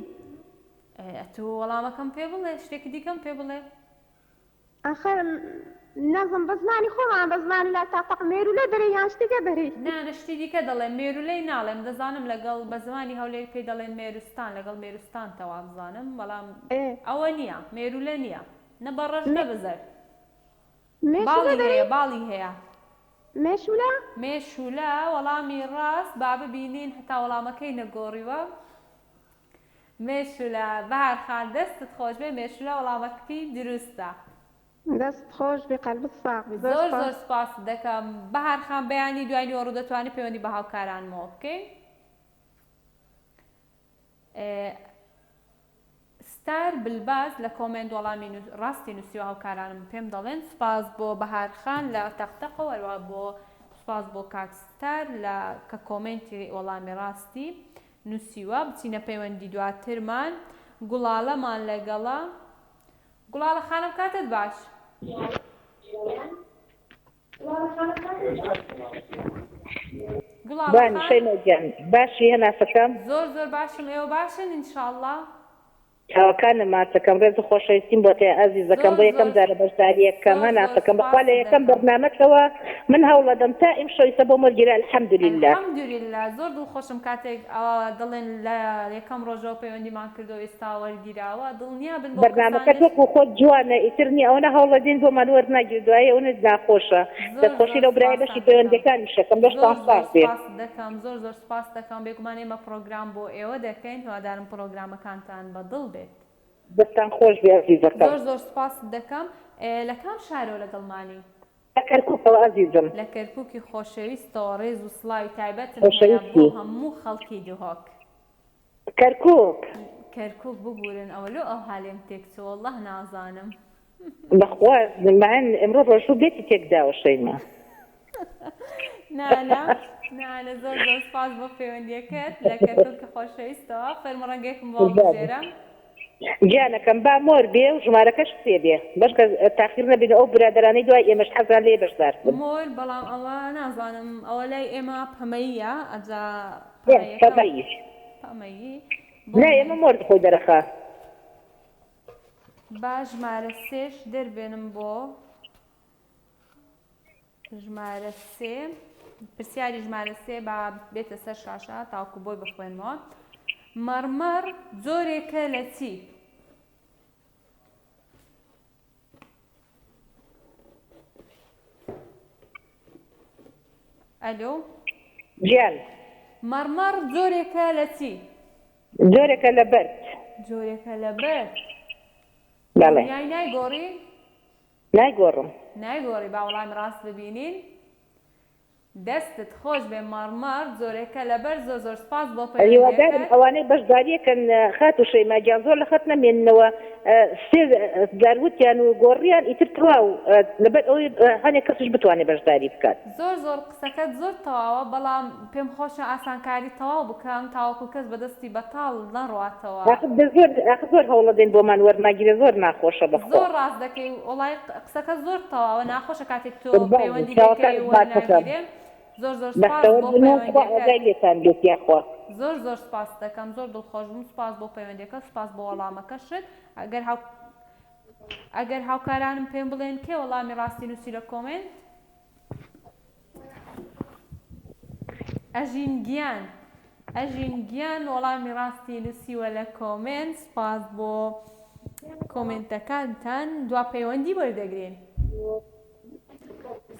ئەتوو وەڵامەکەم پێ بڵێ شتێکی دیکەم پێ بڵێ
ئەخە نەزم بە زمانی خۆمان بە زمانی لا تاقق مێرو لە دەرێ یان شتێکە دەری
نانە شتی دیکە دەڵێ مێرولەی ناڵێم دەزانم لەگەڵ بە زمانی هەولێر پێی دەڵێن مێروستان لەگەڵ مێروستان تەوا بزانم بەڵام ئەوە نییە مێرولە نییە نە بەڕەش نە بزەر باڵی هەیە باڵی هەیە
مێشولە
مێشولە وەڵامی ڕاست با ببینین هەتا وەڵامەکەی نەگۆڕیوە مێشولە بەهارخان دەستت خۆش بێ مێشولە وەڵامەکەی دروستە
دەست خۆش بێ قەلبت ساغ بێ
زۆر زۆر سپاس دەکەم بەهارخان بەیانی دوای وەڕوو دەتوانێت پەیوەندی بە هاوکارانمەوە بکەین ستار بلباز لە کۆمنت وەڵامی ڕاستی نووسیوە هاوکارانم پێم دەڵێن سپاس بۆ بەهارخان لە تەختەقەوە هەروە بۆ سپاس بۆ کاکستار لە کە کۆمنتی وەڵامی ڕاستی نووسیوە بچینە پەیوەندی دواترمان گوڵاڵەمان لەگەڵە گوڵاڵە خانم کاتت باش
باشی هەناسەکەم
زۆر زۆر باشم ئێوە باشن ئینشاءڵڵا
چاوەکانم ماچەکەم ڕێز و خۆشەویستیم بۆ تێ ئازیزەکەم بۆ یەکەم جارە بەشداریەکەم هەناسەکەم بەخوا لە یەکەم بەرنامەکەوە من هەوڵە دەم تا ئیمشەویستە بۆ مەرگیرە الحەمدولله
الحەمدولله زۆر دڵخۆشم کاتێک ئەوە دڵێن لە یەکەم ڕۆژەوە پەیوەندیمان کردەوە ئێستا وەرگیراوە دڵنیا بن بۆ
بەرنامەکە وەکو خۆت جوانە ئیتر نییە ئەوە هەوڵە دێن بۆمان وەرناگیر دوایە ئەوە ناخۆشە دەستخۆشی لەو برایە بەشی پەیوەندەکانی شەکەم بەشتان ساز بێ
دەکەم زۆر زۆر سپاس دەکەم بێگومان ئێمە پرۆگرام بۆ ئێوە دەکەین هیوادارم پرۆگرامەکانتان بەدڵ بێت
دەستان خۆش بێ عەزیزەکەم
زۆر زۆر سپاس دەکەم لە کام شارەوە لەگەڵمانی
لە کەرکووکەوە عەزیزم
لە کەرکووکی خۆشەویستەوە ڕێز و سڵاوی تایبەتم هەیە بۆ هەموو خەڵکی دهۆک
کەرکووک
کەرکووک ببورن ئەوە لۆ ئەو حالێم تێکچوە وەڵڵه نازانم
بەخوا من ئەمڕۆ ڕۆژوو بێتی تێکداوە شەیما
نانە زۆر زۆر سپاس بۆ پەیوەندیەکەت لە کەرکووکی خۆشەویستەوە فەرمە ڕەنگەیەکم بۆ بژێرە
گیانەکەم با مۆر بێ و ژمارەکەش سێ بێ بەشکە تاخیر نەبێت ئەو برادرانەی دوای ئێمەش حەزان لێ بەشدار
مۆر بەڵام ئەوە نازانم ئەوە لای ئێمە پەمەییە ئەجا پەمەیی
لا ئێمە مۆر خۆی دەرەخا
با ژمارە سێش دەربێنم بۆ ژمارە سێ پرسیاری ژمارە سێ با بێتە سەر شاشە تاوکو بۆی بخوێنمەوە مەرمەر جۆرێکە لە چی؟ ئەلۆ
گیان
مەرمەر جۆرێکە لە چی؟
جۆرێکە لە بەرد
جۆرێکە لە بەرد
بەڵێ
یای نایگۆڕی؟
نایگۆڕم
نایگۆڕی با وەڵامی ڕاست ببینین دەستت خۆش بێ مەرمەر جۆرێکە لەبەر زۆر زۆر سپاس بۆ
پەیوەندیەکەت ئەوانەی بەشداریەکەن خات و شەیماگیان زۆر لە خەت نەمێننەوە سێ داروتیان و گۆڕیان ئیتر تەواو لەبەر ئەوەی هەنێک کەسش بتوانێت بەشداری بکات
زۆر زۆر قسەکەت زۆر تەواوە بەڵام پێم خۆشە ئاسانکاری تەواو بکەم تاوەکو کەس بەدەستی بەتاڵ نەڕواتەوە
زۆر هەوڵە دێن بۆمان وەرناگیرە زۆر ناخۆشە بەخۆ
زۆر ڕاست دەکەی وڵای قسەکە زۆر تەواوە ناخۆشە کاتێک تۆ پەیوەندی دەکەی وەرناگیرێ زۆر زۆر سپاس بۆ پەیوەندیەکەت زۆر سپاس دەکەم زۆر دڵخۆش بووم سپاس بۆ پەیوەندیەکە سپاس بۆ وەڵامەکەشت ئەگەر هاوکارانم پێم بڵێن کێ وەڵامی ڕاستی نووسی لە کۆمنت ئەژین گیان وەڵامی ڕاستی نووسیوە لە کۆمنت سپاس بۆ کۆمنتەکانتان دوا پەیوەندی وەردەگرین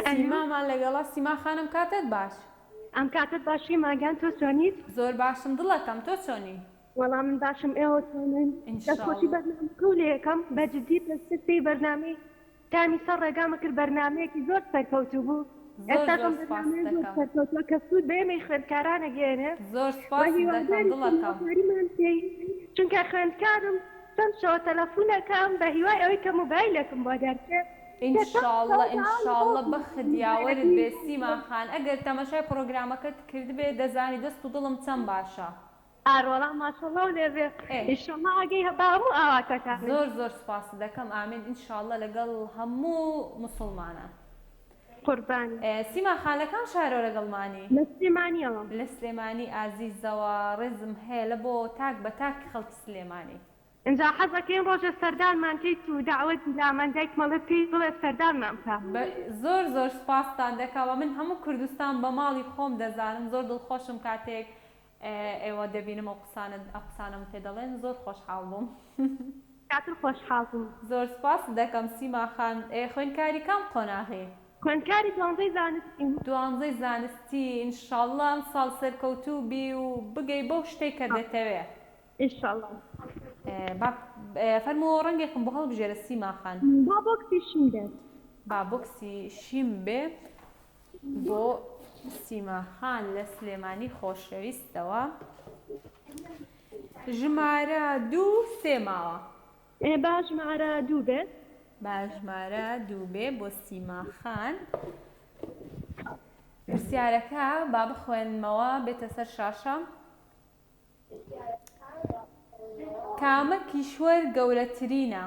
سیمامان لەگەڵا سیما خانم کاتت باش
ئەم کاتت باشی ماگیان تۆ چۆنیت
زۆر باشم دڵەکەم تۆ چۆنی
وەڵام من باشم ئێوە چۆنن دەستخۆشی بەرنامەکە و لێ یەکەم بەجددی پرسی بەرنامەی تامی سەر ڕێگامە کرد بەرنمەیەکی زۆر سەرکەوتوو بوو ئێستاشم بەرنامەیە زۆر سەرکەوتووە کە سوود بە ئێمەی خوێندکارانە گێنێ
زۆر سپاس دەکەم دڵەکەم
چونکە خوێندکارم چەند شەوە تەلەفۆنەکەم بە هیوای ئەوەی کە مۆبایلێکم بۆ دەرکێ
ئینشاءڵڵە بەخدیاوەرت بێ سیما خان ئەگەر تەماشای پرۆگرامەکەت کردبێ دەزانی دەست و دڵم چەند باشە
ئاروەڵام ماشەڵڵا و لێبێ ئینشاءڵڵا ئاگەی هەبا هەموو ئاواکەتان
زۆر سپاس دەکەم ئامین ئینشاءڵڵە لەگەڵ هەموو موسڵمانان
قوربانی
سیما خان لە کام شارۆ لەگەڵمانی
لە سلێمانیەوە
لە سلێمانی ئازیزەوە ڕێزم هەیە لە بۆ تاک بە تاک خەڵکی سلێمانی
اینجا حەزەکەین ڕۆژە سەردانمان کەیت و داوەت لامەندایک مەڵێ پێی بڵێ سەردانمان بکە
زۆر سپاستان دەکەوە من هەموو کوردستان بە ماڵی خۆم دەزانم زۆر دڵخۆشم کاتێک ئێوە دەبینم ئەو قسانم پێ دەڵێن زۆر خۆشحاڵ بووم
کاتر خۆشحاڵ بووم
زۆر سپاس دەکەم سیما خان خوێندکاری کام قۆناغی
خوێندکاری دوانزەی زانستی
دوانزەی زانستی ئینشاءڵڵا ئەم ساڵ سەرکەوتوو بی و بگەی بەو شتێک کە دەتەوێ
ئینشاءڵڵا
فەرموو ڕەنگێکم بۆ هەڵبژێرە سیما خان
با بۆکسی شیم بێت
با بۆکسی شیم بێ بۆ سیما خان لە سلێمانی خۆشەویستەوە ژمارە 2 3 ماوە
با ژمارە 2 بێت
با ژمارە 2 بێ بۆ سیما خان پرسیارەکە با بخوێنمەوە بێتە سەر شاشە کامە کیشوەر گەورەترینە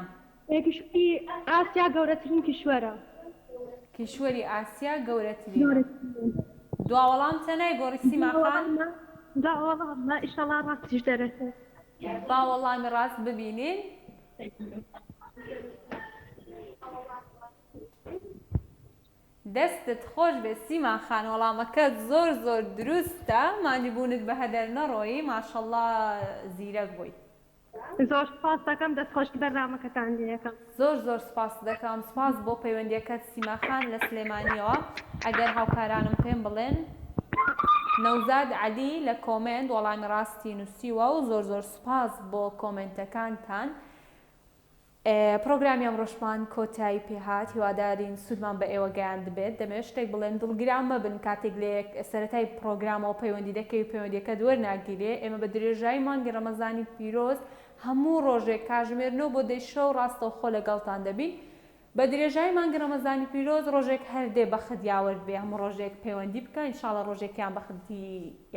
کیشوەری ئاسیا گەورەترین کیشوەرە
کیشوەری ئاسیا گەورەترینە دوا وەڵام تەنای گۆڕی سیما خان
دوا وەڵام ئینشاڵڵا ڕاستیش دەرەچێت
با وەڵامی ڕاست ببینین دەستت خۆش بێ سیما خان وەڵامەکەت زۆر دروستە مانیبوونت بە هەدەر نەڕۆیی ماشەڵڵا زیرەک بووی
زۆر سپاس دەکەم دەستخۆشی بەرنامەکەتان لێەکەم
زۆر سپاس دەکەم سپاس بۆ پەیوەندیەکەت سیما خان لە سلێمانیەوە ئەگەر هاوکارانم پێم بڵێن نەوزاد عەلی لە کۆمنت وەڵامی ڕاستی نووسیوە و زۆر سپاس بۆ کۆمنتەکانتان پرۆگرامی ئەمڕۆشمان کۆتایی پێهات هیوادارین سوودمان بە ئێوە گەیاند بێت دەمەوێت شتێک بڵێن دڵگران مەبن کاتێک لێک سەرەتای پرۆگرامەوە پەیوەندی دەکەی پەیوەندیەکە دووەرناگیرێ ئێمە بە درێژایی مانگی ڕەمەزانی پیرۆز هەموو ڕۆژێک کاژمێرنەوە بۆ دەی شەو ڕاستەوخۆ لەگەڵتان دەبین بە درێژایی مانگی ڕەمەزانی پیرۆز ڕۆژێک هەردێ بەخت یاوەرد بێ هەموو ڕۆژێک پەیوەندی بکە ئینشاڵڵا ڕۆژێکیان بەختی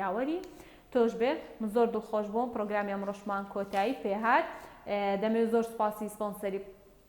یاوەری تۆش بێ من زۆر دڵخۆش بووم پرۆگرامی ئەمڕۆشمان کۆتایی پێهات دەمەوێت زۆر سپاسی سپۆنسەری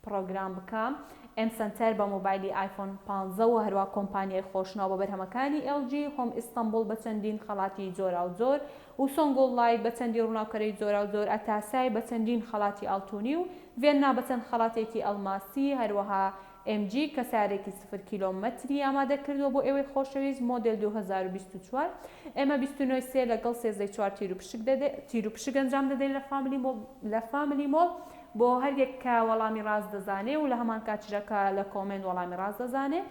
پرۆگرام بکەم ئەم سنتەر بە مۆبایلی آیفۆن 15 و هەروە کۆمپانیای خۆشناو بە بەرهەمەکانی LG هۆم ئیستانبول بە چەندین خەڵاتی جۆرا و جۆر و سۆنگۆڵ لایت بە چەندی ڕووناوکەرەی جۆرا و جۆر ئەتاسای بە چەندین خەڵاتی ئاڵتونی و ڤێننا بە چەند خەڵاتێکی ئەڵماسی هەروەها MG کە سارێکی 0 کیلۆمەتری ئامادە کردووە بۆ ئێوەی خۆشەویست مۆدل 2024 ئێمە 29 لەگەڵ 34 تیر و پشک ئەنجام دەدەین لە فامیلی مۆڵ بۆ هەر یەک کە وەڵامی ڕاست دەزانێ و لە هەمان کاتژەکە لە کۆمنت وەڵامی ڕاست دەزانێ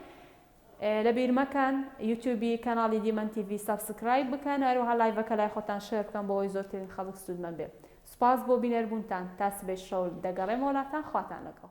لە بیرمەکان یوتیوبی کەناڵی دیمەن تیڤی سابسکرایب بکەن هەروەها لایڤەکە لای خۆتان شێر بکەن بۆ ئەوەی زۆرترین خەڵک سوودمەند بێ سوپاس بۆ بینەربوونتان تا سبەی شەو دەگەڕێمەوە وڵاتان خواتان لەگەڵ